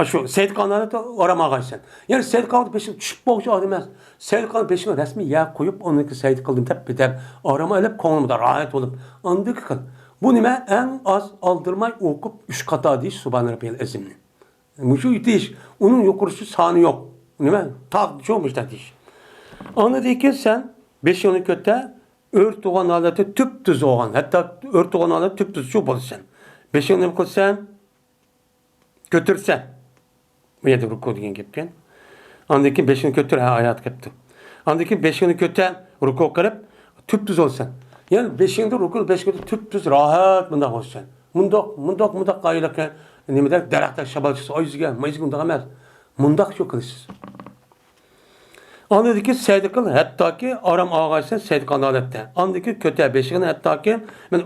şu secde qilgan holatda aram ağaysan. Yani secde qilib peşin tushib boğucu adam emas. Secde qilib peşin rasmiy ya qo'yib oniki secde qildim deb arama ilib ko'nglimda rahat bo'lib andik qil. Bu nima? En az aldırmay okup 3 kata deyiş Subhan Rabbiyal Azimni. Muşu deyiş. Onun yukarısı sani yok. Nima? Tak çoğumuş da deyiş. Anladı ki sen 5 yılın köte ört doğan halde tüp düz olan. Hatta ört doğan halde tüp düz şu bolsan. 5 yılın kılsan götürsen. Bu yedi ruku diyen gepken. Anladı ki 5 yılın götür hayat kepti. Anladı ki 5 yılın köte ruku kırıp tüp düz olsan. Yani 5 yılda ruku 5 yılda tüp düz rahat mındak olsan. Mındak kayılırken nima der daraxtda shabalchisi oyisiga mayizga emas. Mındak shu qilasiz. Andaki secde qil, hattoki aram ağaysan secde qilgan holatda. Andaki köte beshigini hattoki men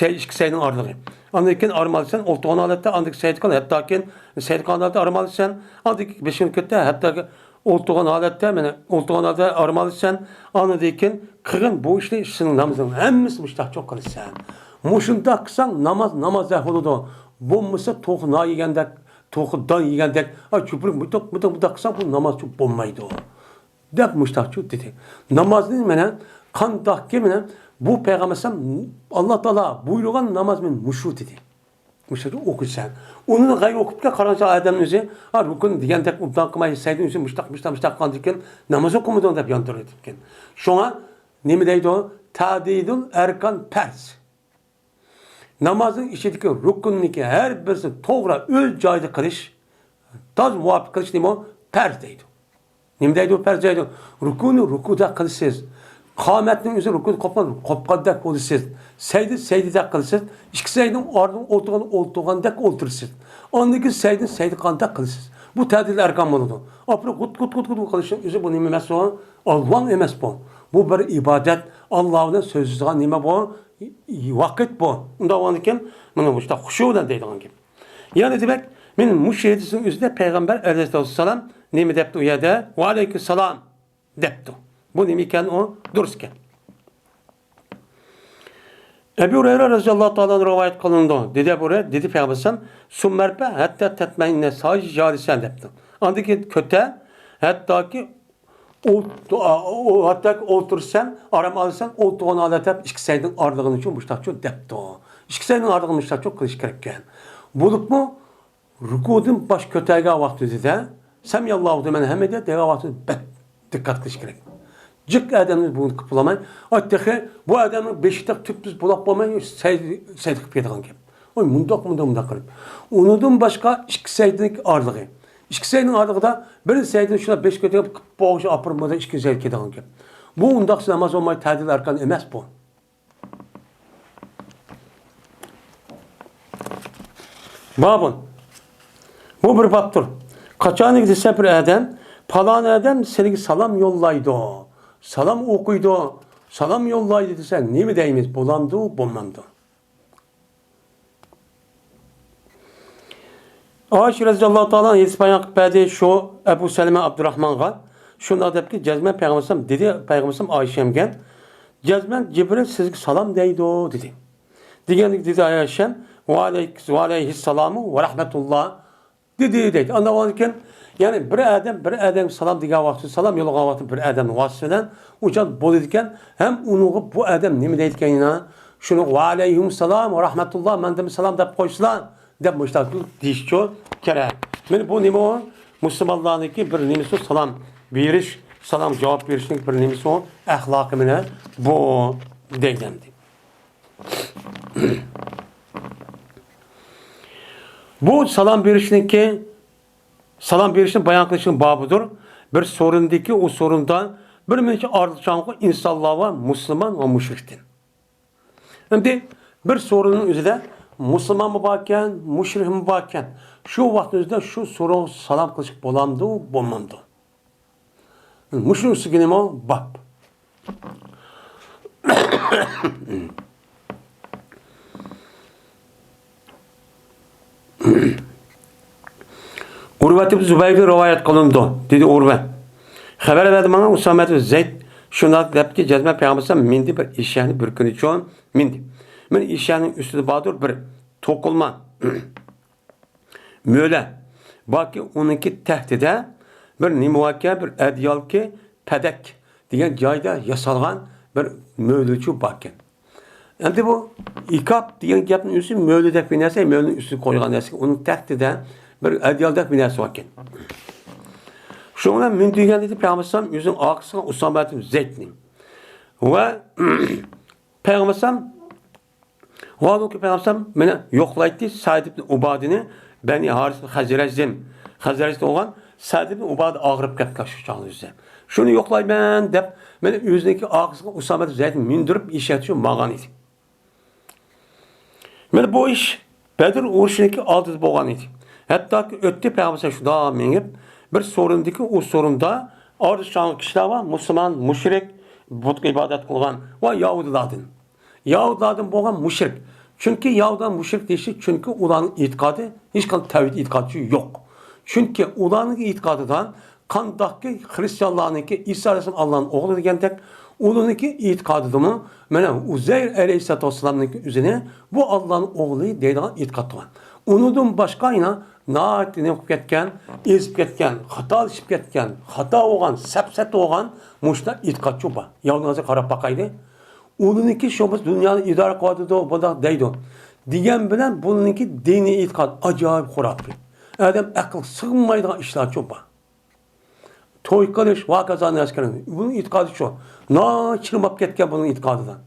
ikki secdening orlig'i. Andaki aram olsan o'ltirgan holatda, andaki secde qil, hattoki secde qilgan holatda aram olsan, andaki beshigini köte hattoki o'ltirgan holatda, men o'ltirgan holatda aram olsan, andaki qilgan bu ishni sening namozing hammasi mushtaq qilsan. Mushunda qilsang namoz bo'ladi. Bo'lmasa to'qna yegandek, to'qidan yegandek, chuprik mutoq qilsang bu namoz çok bo'lmaydi. Deb mushtaqchu dedi. Namazning mena qandaqki mena bu payg'ambar Alloh taolo buyurgan namoz men mushu dedi. Mushu o'qisan. Uni g'ayr o'qibga qarasa odamning o'zi, rukun degandek ubdan qilmay saydi o'zi mushtaq qandikan namoz o'qimadan deb yontirib ekan. Shunga nima deydi o? Ta'didul erkan farz. Namazın içindeki rukunniki her birisi to'g'ri o'z joyida qilish, toz muvofiq qilish nima? Farz deydi. Nima deydi o farz deydi? Rukuni rukuda qilsiz. Qomatning o'zi rukun qopqandek bo'lsiz. Saydida qilsiz. Ikki saydning ordan o'ltirgandek o'ltirsiz. Ondaki saydi qandaq qilsiz. Bu ta'dil arkan bo'ladi. Apro qut qilish o'zi bu nima emas o? Alloh emas bu. Bu bir ibodat. Allohning so'zidan nima bu? Vaqt bu. Unda olanken mana bu işte xushudan deydigan gap. Yani demek men müşriksin üzerinde Peygamber Aleyhisselam nima debdi u yerda? Va alayhissalom debdi. Bu nima ekan o? Durust ekan. Ebu Hurayra radhiyallohu ta'ala rivayet qilindi. Dedi Peygamber summerpe hatta tatmainne sadece jalisen debdi. Andaki köte hatta ki hatta otursan, aram alsan, o'ltirgan holatda ikki sayning orlig'ini uchun mushtaqcho debdi. Ikki sayning orlig'ini mushtaqcho qilish kerak ekan. Bo'libmi rukudan bosh ko'targan vaqtida samiyallohu deman hamida degan vaqtida diqqat qilish kerak. Jiq odamni buni qilmay, aytdiki bu odamning beshikda tüptüz bo'lib bo'lmay saydi qilib ketgan gap. Oy mundoq qilib. Unidan boshqa ikki sayning orlig'i. İki sayının ardıqda bir saydın şuna 5 kötüyüp boğuşu apırmada 2 sayd kedan gap. Bu undaqsı namaz olmay tədil arkan emas bu. Babın. Bu bir babdır. Kaçanı gidilse bir adam, palan adam seni salam yollaydı. Salam okuydu. Salam yollaydı desen ne mi deyimiz? Bolandı, bulmandı. Ayşe radhiyallohu ta'ala yetişpayan qildi şu Ebu Seleme Abdurrahman'a şunu debki Cezmen Peygamberim dedi Peygamberim Ayşem'ge Cezmen Cibril sizga salom deydi dedi. Deganlik dedi Ayşem ve aleyhissalamu ve rahmetullah dedi. Anlamadıkken yani bir adam salam degan vaqtda salam yo'llagan vaqtda bir adam vasitadan uçan bo'ladigan hem uni bu adam nima deyotganini shuni ve aleyhissalam ve rahmetullah mendem salam deb qo'ysalar deb mushtaqlik deyishcho kerak. Men bu nima o? Musulmonlarniki bir nimasi salom berish, salom javob berishning bir nimasi o axloqi bilan bu degandi. Bu salom berishni bayon qilishning bobidir. Bir sorundaki o sorundan bir mincha ortiqcha insonlar va musulmon va mushrikdir. Endi bir sorunun o'zida Müslüman mı bakken, müşrik mi bakken, şu vaktimizde şu soru salam kılıç bolamdı, bolmamdı. Müşrik üstüne o bab. Urvet ibn Zübeyir rivayet kılındı, dedi Urve. Haber verdi bana Usame ibn Zeyd Şuna depki cezme peygambersem mindi bir işyani bir günü çoğun mindi. Men işyanın üstüde badır bir tokulma. Möle. Baki onunki tehdide bir nimuvakya bir ediyal ki pedek diyen cayda yasalgan bir möylüçü bakken. Endi bu ikap diyen gapning üstü möylüdek bir narsa, möylünün üstü koygan narsa. Onun tehdide bir ediyaldek bir narsa bakken. Şundan men degan dedi Peygamberim yüzün arkasına Usama ibn Zeyd'nin. Ve Peygamberim Vallahi Peygamberim beni yoklaydı Said ibn Ubadini beni Haris Hazreti olan Said ibn Ubad ağırıp ketken şu çağın üzere. Şunu yoklayman dep beni yüzündeki arkasına Usama ibn Zeyd'in mindirip iş yatıyor mağan idi. Beni bu iş Bedir uğruşundaki altıda boğan idi. Hatta ki öttü Peygamberim şu daha menip bir sorundaki o sorunda arışan kişiler var Müslüman, müşrik, but ibadet kılgan ve Yahudiladın. Yahudiladın boğan müşrik. Çünkü Yahudidan müşrik deyişi çünkü ulanın itikadı hiç kan tevhid itikadı yok. Çünkü ulanın itikadıdan kandaki Hristiyanlarınki İsa Aleyhisselam Allah'ın oğlu degendek ulanınki itikadı mı? Mene Uzeyr Aleyhisselatü Vesselam'ınki üzerine bu Allah'ın oğlu deyden itikadı var. Onundan başkayına naatini okup ketken, ezip ketken, hatalışıp ketken, hata olgan, sepset olgan muşta itikadçı var. Yavrunuza karab bakaydı. Onunki şomuz dünyanın idare kıvadı da bunda deydi. Diyen bilen bununki dini itikad acayip huraflı. Adam akıl sığmaydığı işler çok var. Toy kılış, vakazanı askerin. Bunun itikadı şu. Na çırmap ketken bunun itikadıdan.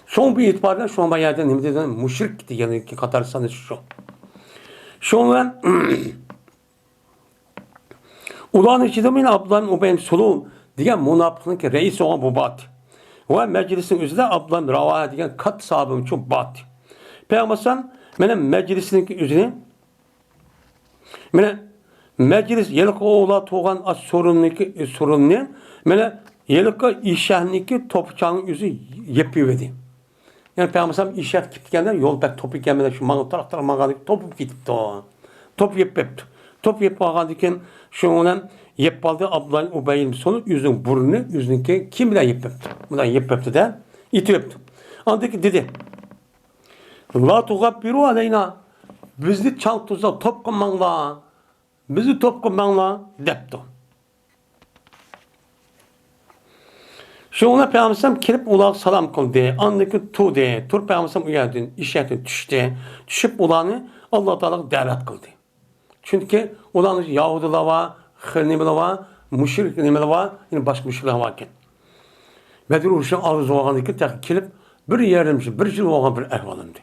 Son bir itibarla şu an bayağı nimdeden müşrik diyen ki Katarsan'ı şu. Sonra ulan içinde min Abdullah Ubey'in sulu diyen münafıkın ki reis olan bu bat. Ve meclisin üzerinde Abdullah Ravaha diyen kat sahabım çok bat. Peygamber benim meclisindeki üzerine benim meclis yelik oğula tuğan az sorunlu benim yelik işahniki topçanın yüzü yapıverdi. Yani Peygamber işaret gitkenler yol bek topu gelmeden şu mağın taraftar mağadık topu gitti o. Top yapıp. Top yapıp şu olan yapaldı Abdullah Ubey'in sonu yüzün burnu yüzünki kim bilen yapıp. Bundan yapıp da itiyordu. Andaki dedi. La tugabbiru aleyna. Bizi çaltıza top kılmanla. Bizi top kılmanla depti. Şuna Peygamber kelip ulaq salam kıldı. Andaki tu de. Tur Peygamber uyardın, işaretin düştü. Düşüp ulanı Allah Teala davet kıldı. Çünkü ulanı Yahudiler var, Hristiyanlar var, müşrikler var, yine başka müşrikler varken. Bedir uğruşun arzu olğandaki tek kelip bir yerimci, bir yıl olğan bir ehvalımdı.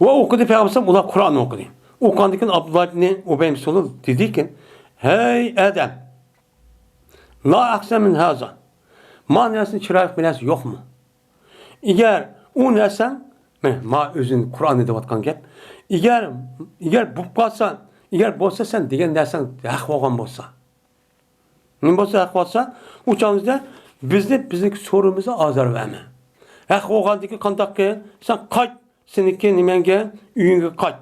Ve okudu Peygamber ulan Kur'an okudu. Okandaki Abdullah ibn Ubey solu dedi ki: "Hey Adem, la aksa min haza. Manasını çırarak bilası yok mu? Eğer o nersen, ma özün Kur'an'da devatkan gep. Eğer bu kalsan, eğer bolsa sen degen dersen hak olgan bolsa. Ne bolsa hak olsa, uçağımızda bizdeki sorumuza azar verme. Hak olgandaki kandakke sen kayt, seninki nimenge, üyünge kayt.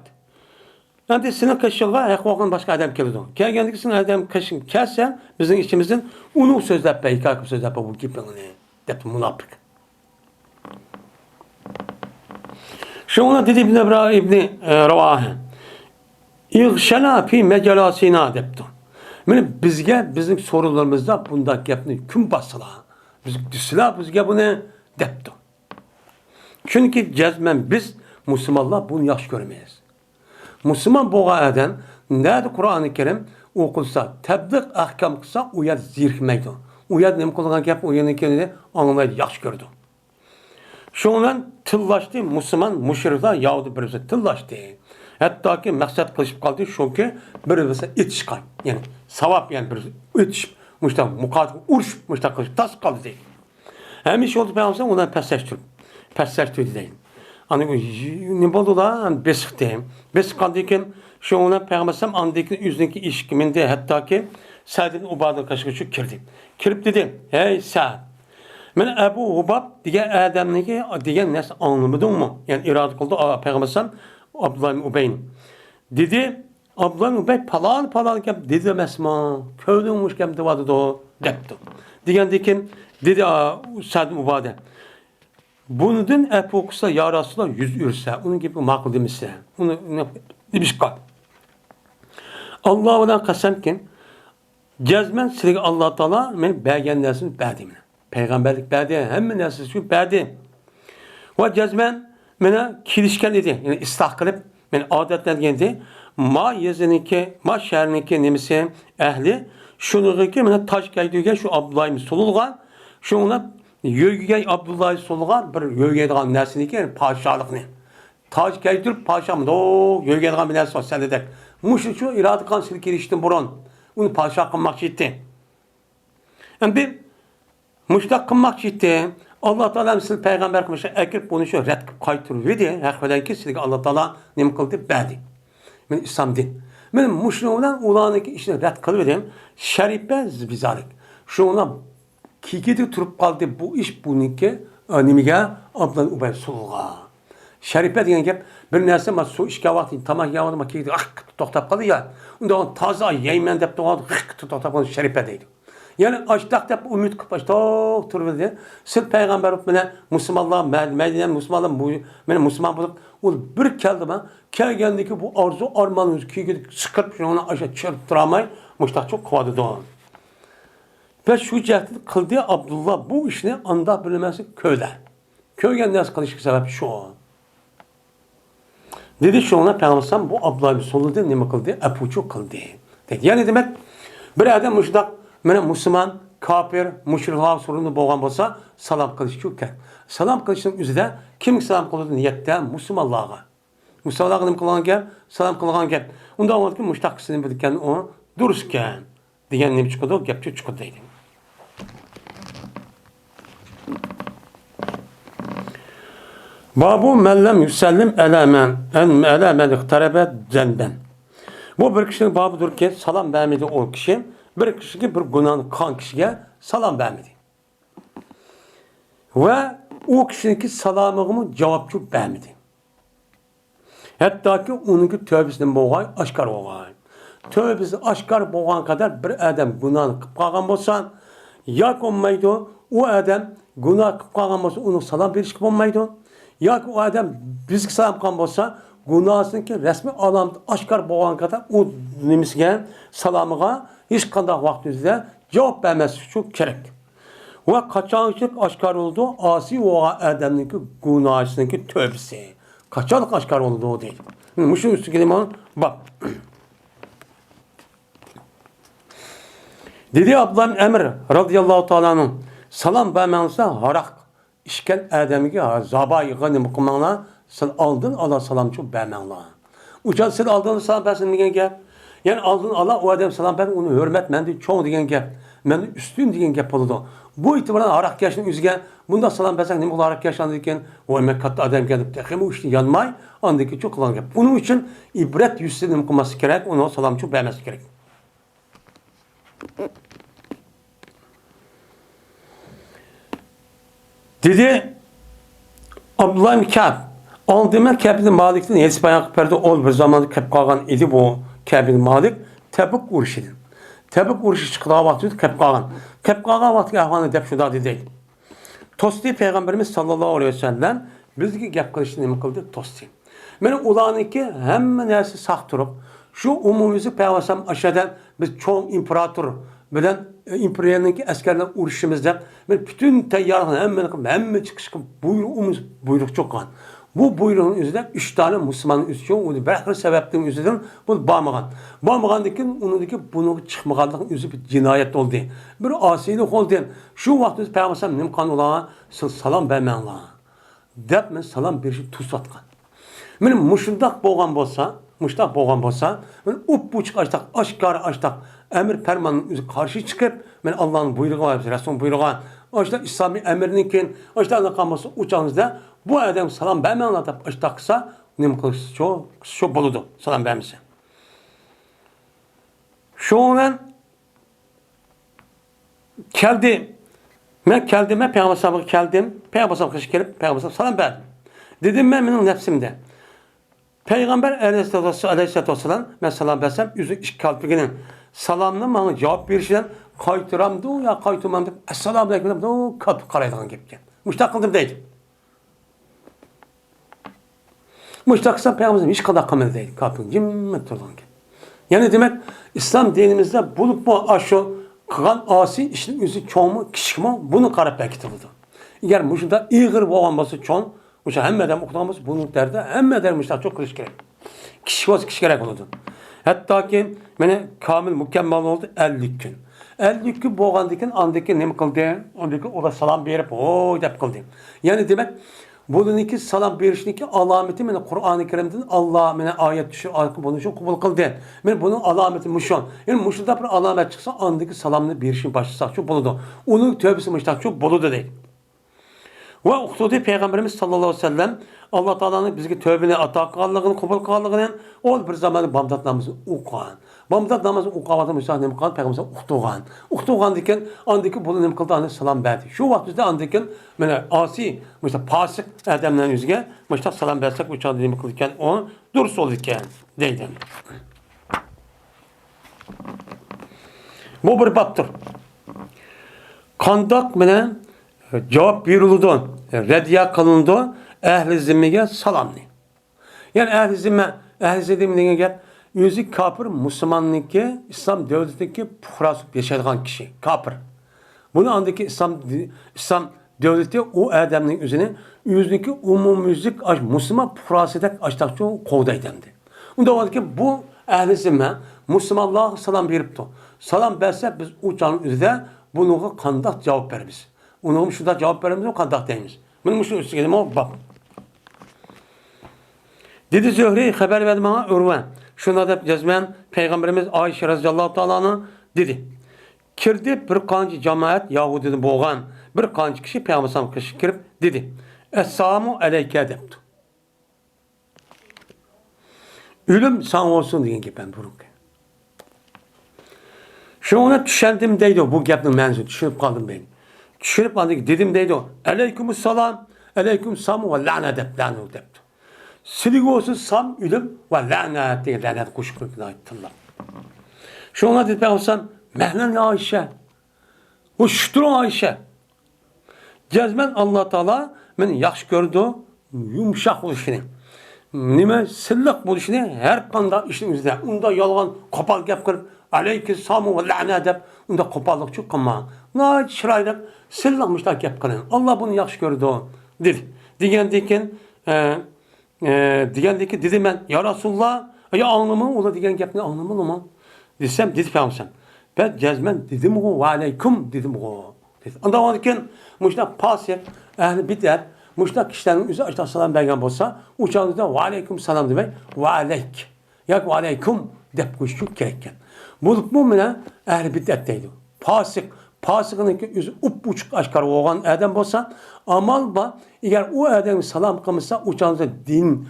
Yani senin kaşığa hak olgan başka adam geldi. Gelgendeki senin adam kaşın kelsen bizim içimizden onu sözler be, hikâkım sözler be bu gibi dep münafık. Şuna dedi İbn Ravaha. İğşena fi mecalasina depti. Yani bizim sorularımızda bunda gapni kim basıla? Bizge bunu depti. Çünkü cezmen biz Müslümanlar bunu yaş görmeyiz. Müslüman boğa eden nerede Kur'an-ı Kerim okulsa, tebliğ ahkam kılsa uyar zirhmeydi. Uyar nem kılgan gap uyanın kendini anlamaydı, yaş gördü. Şundan tıllaştı Müslüman müşrikler Yahudi birisi tıllaştı. Hatta ki maksat kılışıp kaldı çünkü birisi itişkan. Yani savap yani birisi itişip müştak mukatil uğraşıp müştak kılışıp tas kaldı değil. Hem iş oldu Peygamber ondan pesleştirdi değil. Hani ne oldu da besik besik kaldı ki şu ona Peygamber andaki yüzündeki iş kiminde hatta ki Sa'd'in Ubad'ın kaşıkçı girdi. Kirip dedi: "Hey Sa'd, men Ebu Hubab diye Adem'deki diye nes anlamadın mı? Yani irade kıldı Peygamber Abdullah ibn Ubey'in. Dedi Abdullah Ubey palan gap dedi emesmi? Kövdünmüş gap devadı da depti. Degende kim? Dedi Sa'd Ubade. Bunun epokusa ya Resulallah yüz ürse, onun gibi makul demişse, onu demiş kal. Allah'dan kasem ki, gezmen silgi Allah Teala men bergen nersini berdi mine. Peygamberlik berdi, hem nersini berdi. Ve gezmen mene kilişken dedi, yani istah kılıp, men adetler geldi. Ma yeziniki, ma şehriniki nemisi ehli, şunu ki mene taş gaydığı şu Abdullah'ın solulgan, şuna yögüge Abdullah'ı solulgan bir yögeydiğen nersiniki, yani paşalıkını. Taş gaydığı paşam, do yögeydiğen bir nersi var, sen dedek. Muşu şu iradı kan silki iliştin buran. Onu paşa kılmak ciddi. Yani bir muştak kılmak ciddi. Allah Teala misal peygamber kılmış. Ekip bunu şu red kaytır vedi. Hakikaten ki silki Allah Teala nem kıldı berdi. Ben İslam din. Benim muşluğumdan ulanıki işini red kılıverdim. Şerife bizalik. Şu ona kikidi turup kaldı bu iş bununki nimige Abdullah Ubey sulga. Şerife degan gap bir narsa ma su ishga vaqt tamak yavadi ma kiydi to'xtab qoldi ya. Unda on toza yeyman deb to'g'adi to'xtab qoldi Şerife deydi. Yani açtaq deb umid qilib açtaq turdi. Siz payg'ambar bilan musulmonlar Madina musulmonlar men musulmon bo'lib u bir keldimi kelgandiki bu arzu armanimiz kiydi chiqib shuni aşağı chirib turamay mushtaq çok qiladi do. Ve şu cəhdi qildi Abdullah bu işini anda bilməsi köydə. Köydə nəsə qılışıq səbəb şu. Dedi şu ona Peygamber bu Abdullah'ın soludu ne kıldı? Epuçu kıldı. Dedi. Yani demek bir adam müşrik, mene Müslüman, kafir, müşrikler sorunu boğan olsa salam kılış yok. Salam kılışın üzerinde kim salam kıldı niyette Müslümanlığa. Müslümanlığa ne kılan gel, salam kılan gel. Onda olmadı ki müşrik kısmını bilirken o dururken diyen ne çıkıyordu? Gepçi çıkıyordu. Babu mellem yüsellim elemen iktarebe zenben. Bu bir kişinin babıdır ki salam vermedi o kişi. Bir kişi ki bir günahını kan kişiye salam vermedi. Ve o kişininki salamığımı cevapçı vermedi. Hatta ki onunki tövbesinin boğay aşkar boğay. Tövbesi aşkar boğan kadar bir adam günahını kıp kalgan bolsa yak olmaydı. O adam günah kıp kalgan bolsa onun salam verişki olmaydı. Ya ki o adam bizga salam qilgan bo'lsa, gunohsiniki rasmiy olamda oshkor bo'lgan kadar u nimasiga salomiga hech qanday vaqt o'zida javob bermaslik uchun kerak. Va qachonchilik oshkor bo'ldi, osiy bo'lgan odamniki gunohsiniki tövbesi. Qachonlik oshkor bo'ldi deydi. Mushu ustiga nima bak. Dedi Abdullah Emr radıyallahu ta'ala'nın salam vermezse harak İşkel adamiga zabayı gani muqmanla sen aldın Allah salamçı bermenla. Uçan sen aldın salam bersin degen gap. Yani aldın Allah o adam salam ber onu hürmet mendi çoğ degen gap. Men üstün degen gap oldu. Bu itibaran arak yaşın üzgen bunda salam bersen nima arak yaşandı eken o emek katta adam gelip teximi uçtu yanmay andaki çok kılan gap. Bunun için ibret yüzsüzlüğünün kılması gerek onu salamçı bermesi gerek. Dedi Abdullah ibn Ka'b aldığımda Ka'b'in Malik'ten Yedis bayan perde ol bir zamanı Ka'b kalgan idi bu Ka'b'in Malik Tebuk uruşidir. Tebuk uruşu çıktığı vakti Ka'b kalgan. Ka'b kalgan vakti ahvanı dep şuda dedi. Tosti Peygamberimiz sallallahu aleyhi ve sellem bizgi gap kılışını nima kıldı? Tosti. Meni ulaniki hemen neresi sağ turup şu umumimizi Peygamber aşağıdan biz çoğun imparator bilen imparatorniki askerler uruşumuzda bütün teyyarların hemen çıkışkı buyruk çok kan. Bu buyruğun üzerinden 3 tane Müslümanın üstüne onu belki sebepten üzerinden bunu bağmagan. Bağmagandaki onundaki bunu çıkmaganlığın üzü bir cinayet oldu. Bir asilik oldu. Şu vakti Peygamber nima kan ola salam vermenla. Dep men salam berişi tusatkan. Men muşundaq bolgan bolsa, men uppuçuk açtaq, açtaq. Emir fermanın üzü karşı çıkıp, men Allah'ın buyruğu var, Resul'ün buyruğu var. Açtaq İslami emirinikin, açtaq anlakanması uçağınızda, bu adam salam vermenla da açtaqsa, nima kılış çok boludu salam vermesi. Şoğunan keldi. Ben keldime Peygamber keldim. Peygamber kış gelip Peygamber salam verdim. Dedim ben benim nefsimde. Peygamber aleyhissalatu vesselam ben salam versem yüzü iki kalpiginin salamını bana cevap verişinden kaytıramdı ya kaytırmam deb assalomu alaykum deb kalp qaraydigan gapken. Muştaq qildim deydi. Muştaq qilsam Peygamberimiz hiç qanday qilmadi deydi. Kalpin jimmi turgan gap. Yani demek İslam dinimizde bulup bu aşu qilgan asi işin yüzü çoğmu kichikmi buni qarab bekitildi. Eğer muşunda iğir bo'lgan bo'lsa cho'ng o'sha hammadan o'qigan bo'lsa buni derdi hammadan muştaq çok qilish kerak. Kichik bo'lsa kichik kerak bo'ladi. Hattoki mana komil mukammal oldu 50 kun. 50 kun bo'lgandan keyin andiki nima qildi? Andiki ular salom berib, "Oy" deb qildi. Ya'ni demak buniki salom berishniki alomati mana Qur'oni Karimdan Alloh mana oyat tushib buni uchun qabul qildi. Men buni alomati mushon. Endi mushunda bir alomat chiqsa andiki salomni berishni boshlasak shu bo'ladi. Uning tövbesi mushtaq shu bo'ladi deydi. Ve uqtudi Peygamberimiz sallallahu aleyhi ve sellem Allah Teala'nın bizge tövbeni ata qilganligini, qabul qilganligini ol bir zamanda Bamdad namazını o'qigan. Bamdad namazını o'qiyotgan musulmon nima qilgan? Payg'ambar o'qigan. O'qigan ekan, andiki buni nima qildi? Ana salom berdi. Shu vaqtda andiki mana asi, mesela fasik odamlarning yuziga mushta salom bersak, o'chadi nima qildi ekan? O durust bo'ldi ekan, deydi. Bu bir baptır. Qandoq bilan cevap verildi, reddiye kılındı, ehli zimmeye salamni. Yani ehli zimme degan gap, yüzü kafir Müslümanlıkı, İslam devletindeki puhrası yaşayan kişi, kafir. Bunu andaki İslam devleti o adamın yüzündeki umumizlik Müslüman puhrası da açtıkça kovdaydamdı. Onda var ki bu ehli zimme Müslümanlığa salam veripti. Salam verse biz uçağın üzerinde bunu kandak cevap veririz. Onun şurada cevap veremiz o kandak deyimiz. Benim şu üstü geldim o bak. Dedi Zühri haber verdi bana Urve. Şuna da cezmen Peygamberimiz Ayşe radıyallahu ta'ala'nın dedi. Kirdi bir kancı cemaat Yahudini boğan bir kancı kişi Peygamber'e kişi kirip dedi. Esselamu aleyke depti. Ölüm sana olsun deyin ki ben buruk. Şuna düşendim deydi bu gapning mevzu düşünüp kaldım ben. Düşünüp kaldım dedim deydi o. Aleykümselam, aleykümselam ve la'ne depti. Silik olsun sam ölüm ve la'ne diye lanet kuşkurukuna ayttılar. Şuna dedi Peygamber mehlen Ayşe. O şuturun Ayşe. Cezmen Allah Teala beni yaxşı gördü, yumuşak oluşunu. Nime sillik bo'lishini her qanday ishning o'zida unda yolg'on qo'pol gap qilib alayhissalom va la'na deb unda qo'pollikchi qilma. Noy chiroyli silliq mushtaq gap qiling. Alloh buni yaxshi ko'rdi dedi. Degandiki dedi men ya Rasululloh ya anlamı ola degan gapni anlamadim desem dedi Peygamber. Ben cezmen dedim o ve aleykum dedim o. Ondan sonra mushtaq pasir ahli bid'at muştaq kişilerin üzü açta salam bergen bolsa, uçağınızda ve aleyküm salam demek, ve aleyk. Yak ve aleyküm dep koşuşuk gerekken. Bulup bu mine ehli bid'at deydi. Pasıkının ki üzü uçuk aşkar olan adam bolsa, amal ba, eğer o adam salam kılmışsa, uçağınızda din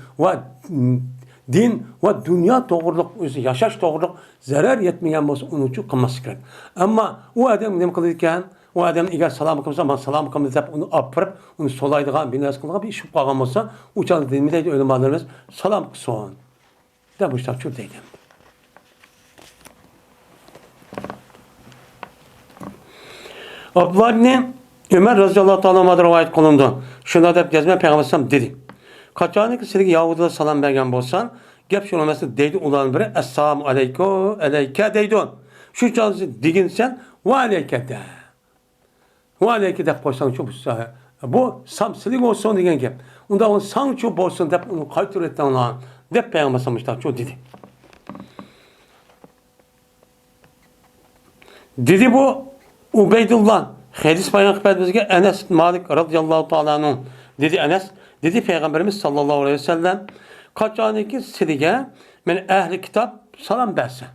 ve dünya doğruluk, özü yaşaş doğruluk zarar yetmeyen bolsa, onun için kılması gerek. Ama o adam ne kılırken, o adam eğer salam kılmışsa, ben salam kılmışsa onu apırıp, onu solaydıgan, bir nas kılgan, bir iş yapmagan olsa, uçağınızda değil mi deydi, öyle mallarımız, salam kılsın. De bu işte çok deydim. Abdullah ibn Ömer radıyallahu ta'ala rivayet kılındı. Şuna da gezme Peygamber dedi. Kaçanı ki size Yahudi'ye salam bergen bolsan, gap şu olmasın deydi ulan biri esselamu aleyke deydi. Şu canlısı digin sen ve aleyke de. Ve aleyke de koysan çok bu samsilik olsun degen gap. Onda onu san çok olsun deyip onu kaytır etti ona. Deyip Peygamber sallallahu çok dedi. Dedi bu Ubeydullah hadis bayan kıpet bizge Enes Malik radıyallahu ta'ala anhu dedi Enes dedi Peygamberimiz sallallahu aleyhi ve sellem kaçaniki silige men ehli kitap salam berse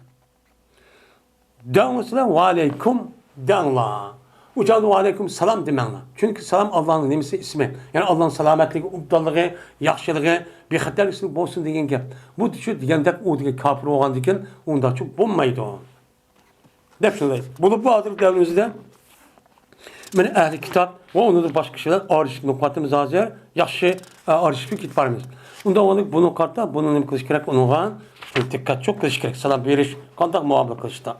devamısıyla ve aleyküm denla ucadı ve aleyküm salam demenla çünkü salam Allah'ın nemisi ismi yani Allah'ın salametliği, ubdallığı, yaxşılığı bir xatarlık olsun degen gap bu düşü degende o degen kafir olan degen onda çok bulmaydı o dep şunday. Bulup bu adır devrimizde men ehli kitap ve onu da başka şeyler arşiv nokatımız hazır yaxşı arşivlik kitaplarımız. Unda onu bunu kartta bunu ne kılış gerek onunla dikkat çok kılış gerek. Salam veriş kandak muamele kılışta.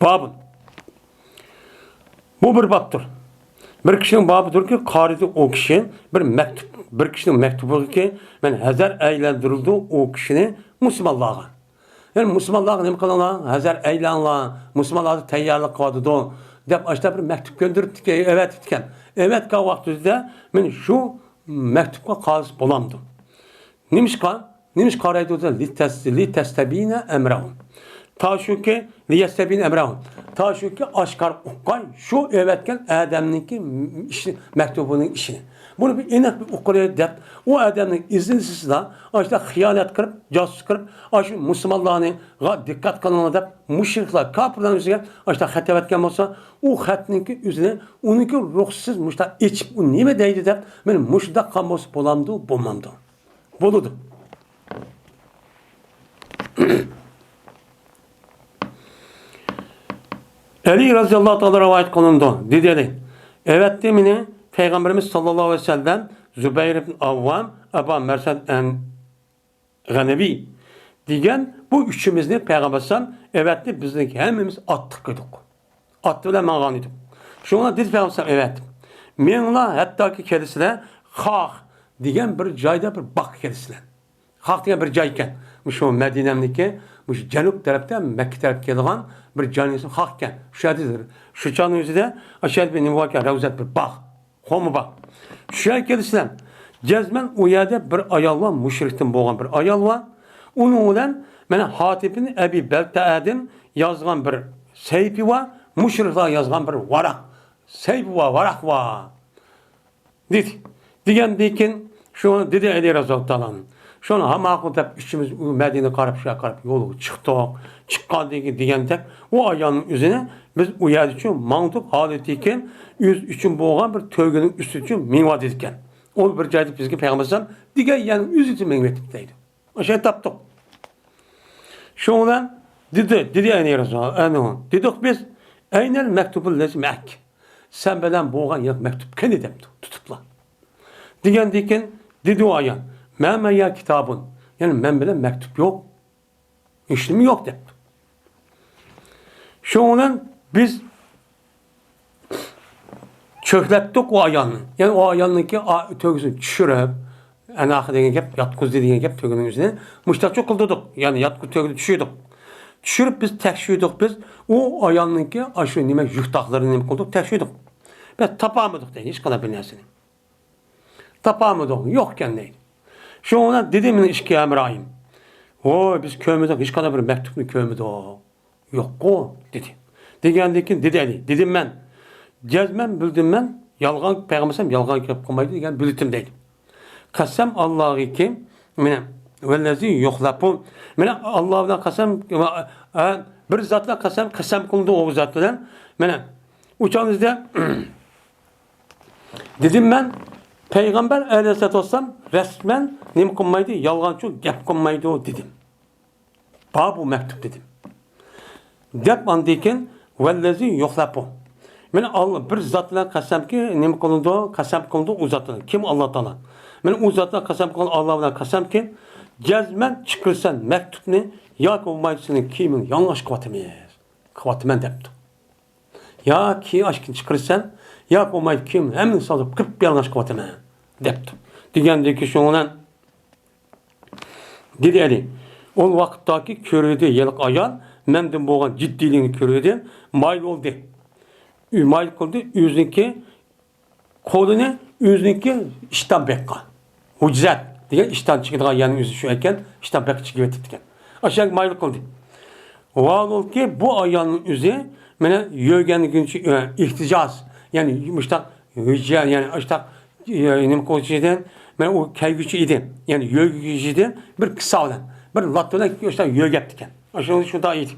Babın. Bu bir babdır. Bir kişinin babıdır ki qaridi o kişi bir kişinin mektubu ki men hazar aylandirildi o kişini Müslümanlığa. Yani Müslümanlığa ne kılana hazar aylanla Müslümanlığa tayyorlik qiladi deb açta bir mektup gönderip evet etken. Evet ka vaqtida men şu mektupga qazi bolamdım. Nimiş qaraydi o'zi li tastabina emrahum. Ta şu ki liyestebin emrahum. Ta şu ki aşkar uqqay şu evetken adamniki işi mektubunun işini. Bunu bir enak bir uquraya deb o adamın izinsiz de işte hıyanet kırıp casus kırıp şu Müslümanlarını dikkat kılına deb müşrikler kafirlerin üzerine işte xat evetken olsa o xatninki üzerine onunki ruhsuz muşta içip o nime deydi deb men muşda qamos bolamdı bulmamdı. Boludu. Ali radıyallahu ta'ala rivayet kılındı. Dedi. Evet demini Peygamberimiz sallallahu aleyhi ve sellem Zübeyir ibn Avvam Aba Mersed en Ganevi diyen bu üçümüzde Peygamberimiz evet de bizdeki hemimiz attık idik. Attı bile mağan idik. Şuna dedi Peygamberimiz evet. Menla hatta ki kendisine Xaq diyen bir cayda bir bak kendisine. Xaq diyen bir cayken. Şu Medine'mdeki bu Cenub tarafta Mekke tarafta geldiğin bir canlısı Xaqken. Şu adıdır. Şu canlı yüzüde aşağıda bir nivaka ravzat bir bak. Homu bak. Şu kendisine cezmen o yerde bir ayal var. Müşrikten boğan bir ayal var. Onun olan Hatib'in Ebi Belta'ad'ın yazgan bir seyfi var. Müşrikler yazgan bir varak. Seyfi var, varak var. Dedi. Diyen dikin şu dedi Ali Razallahu Şunu hamakı da üçümüz Medine qarab şuna qarab yolu çıktık. Çıkkan degendek o ayağının üzerine biz uyardı için mantık haletiyken yüz için boğan bir tövgenin üstü için minvat edikken. O bir cahit bizge Peygamber'den diğer yani yüz için minvatipteydi. Aşağı taptık. Şundan dedi yani Resulullah. Dedik biz aynel mektubul lezi mek. Sen beden boğan yok mektup kendi demdi tutupla. Diyen dedi o ayağın. Mehmet ya kitabın. Yani ben bile mektup yok. İşlemi yok dedi. Şundan biz çöklettik o ayağını. Yani o ayağındaki tövgüsünü düşürüp enahı degen gep, yatkuz degen gep tövgünün üzerine müştak kıldırdık. Yani yatkuz tövgünü düşürdük. Düşürüp biz tekşirdik biz. O ayağındaki aşı nime yuhtaklarını nime kıldık tekşirdik. Biz tapamadık değil. Hiç kadar bir nesini. Tapamadık. Yokken neydi. Şu ona dedim işki emrahim. O biz köyümüzde hiç kadar bir mektuplu köyümüzde o. Yok o dedi. Dedi Ali. Dedim ben. Cezmen bildim ben. Yalgan peygambersem yalgan kırıp koymaydı degen bildim dedim. Kasem Allah'ı ki mene vellezi yuhlapun. Mene Allah'dan kasem bir zatla kasem kıldı o zatla. Mene uçağınızda dedim ben Peygamber aleyhissalatü vesselam resmen ne kılmaydı? Yalgancı gep kılmaydı o dedim. Bu mektup dedim. Dep andayken vellezi yuhlapu. Men Allah bir zatla kasem ki ne kılındı? Kasem kılındı o zatla. Kim Allah Teala? Men o zatla kasem kılındı Allah'dan kasem ki cezmen çıkırsan mektubunu ya kılmaysın kimin yanlış kıvatımız. Kıvatımın depti. Ya ki aşkın çıkırsan ya kılmayı kim hemen salıp kırp bir yanlış kıvatımız. Depti. Degendeki şundan dedi Ali. O vakittaki körüydü yıllık ayal menden boğan ciddiliğini körüydü. Mayl oldu. Mayl oldu. Yüzünki kolunu yüzünki işten bekka. Huczat. Diye işten çıktığı yani yüzü şu eken işten bekka çıkıp ettikken. Aşağı mayl oldu. Val oldu ki bu ayağının yüzü mene yögen günçü ihticaz. Yani müştak hüccel yani müştak ne koçiden ben o kaygıcı idi. Yani yögücüden bir kısa olan. Bir lattıdan işte yögeptiken. Aşağıda şu da iyiydi.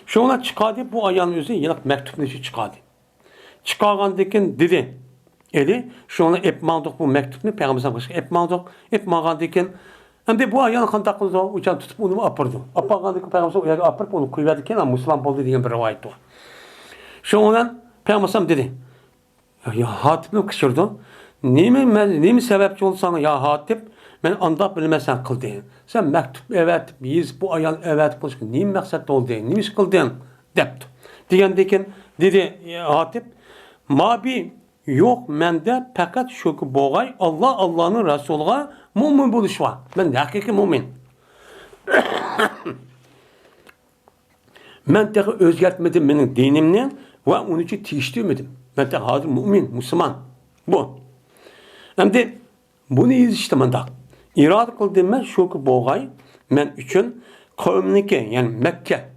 Şuna çıkardı bu ayağın yüzü yıllık mektubun içi çıkardı. Çıkargandıkken dedi. Eli şuna epmandık bu mektubunu Peygamber'e başka epmandıkken hem de bu ayağın kantak kıldı uçan tutup onu apırdı. Apagandıkken Peygamber'e apırıp onu kuyverdikken ama Müslüman oldu diyen bir rivayet var. Şuna Peygamber'e dedi. Ya Hatip'ini kışırdı. Nemi sebepçi olsan ya Hatip, ben anda bilmesen kıldın. Sen mektup evet, biz bu ayal evet kılış. Nemi maksat oldu? Nemi iş kıldın? Depti. Digendeki dedi Hatip, mabi yok mende fakat şu ki boğay Allah'ın Resulü'ne mümin buluş var. Ben de hakiki mümin. Ben de özgertmedim benim dinimni ve onun için tiştirmedim. Ben de hazır mümin, Müslüman. Bu. Hem de bunu işte ben de. İrade kıldım ben şu ki boğay men için kavmindeki yani Mekke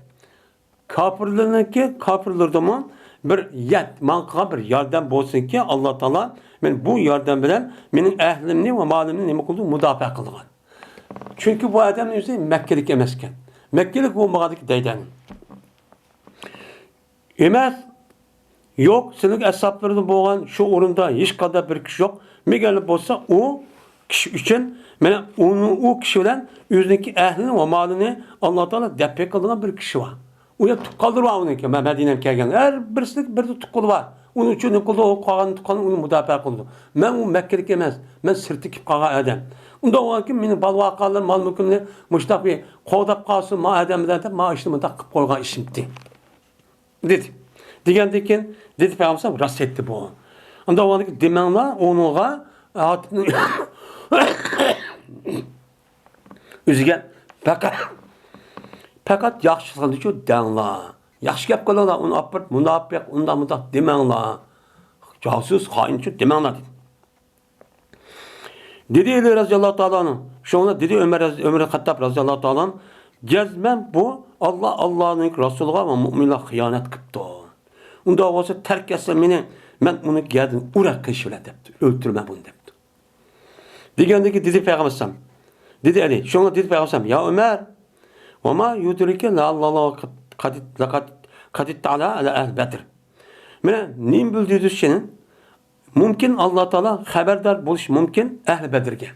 kafirlerden bir yet, manka bir yardım olsun ki Allah Teala ben bu yardım bilen benim ehlimni ve malimni nime kıldı müdafaa kılgan. Çünkü bu adamın yüzü Mekkelik emesken. Mekkelik olmadık deyden. Emez yok senin hesaplarında boğan şu orunda hiç kadar bir kişi yok. Megelip olsa o kişi için ben o kişi bilen yüzdeki ehlini ve malini Allah Teala depek kılgan bir kişi var. Uya tukkaldır var onun ki Medine'ye gelgen. Her birisinin bir tukkul var. Onun için ne kıldı o kağanın tukkalını onu müdafaa kıldı. Ben o Mekkelik emez. Ben sırtı kip kağa edem. Onda o ki benim bal vakalar mal mülkümle müştak bir kovdap kalsın ma edemden de ma işimi da kıp koygan işimdi. Dedi. Digendeki dedi Peygamber rast etti bu. Onda o ki demenla onuğa üzügen fakat yaxşılığını şu denla. Yaxşı gap kılala onu apırt, bunu apırt, onda demenla. Casus, hainçi demenla dedi. Dedi Ali radıyallahu ta'ala'nın. Şuna dedi Ömer Hattab radıyallahu ta'ala'nın. Gezmem bu Allah'ın Resulü'ne ve müminle hıyanet kıptı. Onda olsa terk etse beni ben bunu geldim uğrak kışıla depti. Öldürme bunu depti. Digendeki dedi Peygamber dedi Ali. Şuna dedi Peygamber ya Ömer وما يدرك لعل الله قد اطلع على أهل بدر. Mene neyim bildiği senin? Mümkün Allah Teala haberdar buluş mümkün Ehl Bedir'ge.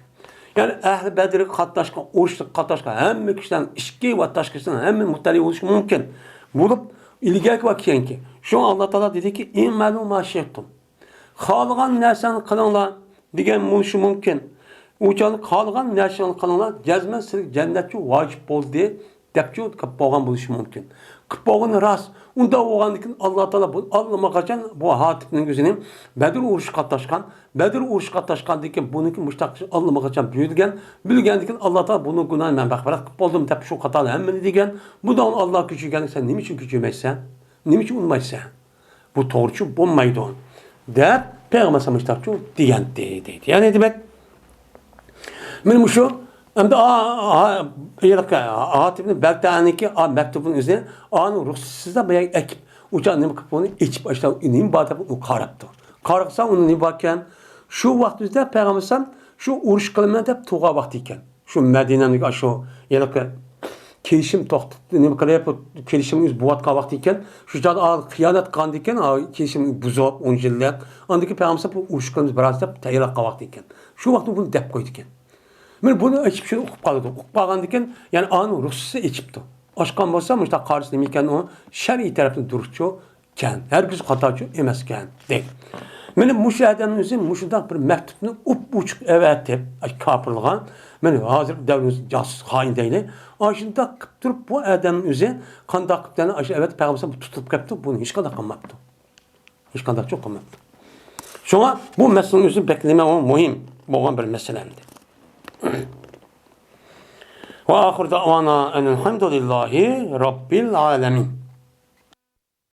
Yani Ehl Bedir'e katlaşkan, uçluk katlaşkan, hem kişiden işki ve taşkısından hem muhtali oluş mümkün. Bulup ilgek vakiyen ki. Şu Allah Teala dedi ki İmmelu ma şeytum. Halgan nersen kılınlar diyen buluşu mümkün. Uçalık halgan nersen kılınlar cezmen sırf cennetçi vacip oldu diye depçi kıp boğan buluşu mümkün. Kıp boğanı rast. Onda oğandıkın Allah Teala bu Allah'ıma kaçan bu Hatip'in gözünün Bedir uğruş katlaşkan diken bununki müştakçı Allah'ıma kaçan büyüdügen bilgen diken Allah Teala bunun günahı ben bak bırak kıp oldum tep şu hatalı hemen diken bu da Allah küçükken sen ne için küçülmezsen ne için unmaysan bu torçu bombaydı on der Peygamber müştakçı diyen dedi. Yani demek benim şu hem de Hatip'in beltaniki mektubun üzerine anı ruhsuz da bayağı ekip uçan ne kapını içip başta inim batı o karaptı. Karapsa onun ne bakken şu vaktimizde Peygamber şu uruş kılımına da tuğa vaktiyken şu Medine'nin şu yelke kelişim toxtu ne kadar yapıp kelişim bu vatka vaktiyken şu cada kıyamet kandiken kelişim buzop 10 yıllık andaki Peygamber bu uruş kılımız biraz da tayrak vaktiyken şu vakti bunu dep koyduken men bunu içip şey okup kaldı. Okup kalgandiken yani anı ruhsuz içipti. Aşkan bolsa işte karşısında miken o şer'i taraftan duruşçu ken. Herkes hataçı emesken değil. Benim müşahedenin üzerine müşahedak bir mektubunu uçuk evet hep kapırılgan. Ben hazır devrimiz casus hain değil. Aşında kıptırıp bu adamın üzerine kandak kıptığını evet Peygamber tutup kaptı. Bunu hiç kadar kalmaktı. Hiç kadar çok kalmaktı. Sonra bu meselenin üzerine bekleme o mühim. Bu bir meselemdi. وآخر دعوانا أن الحمد لله رب العالمين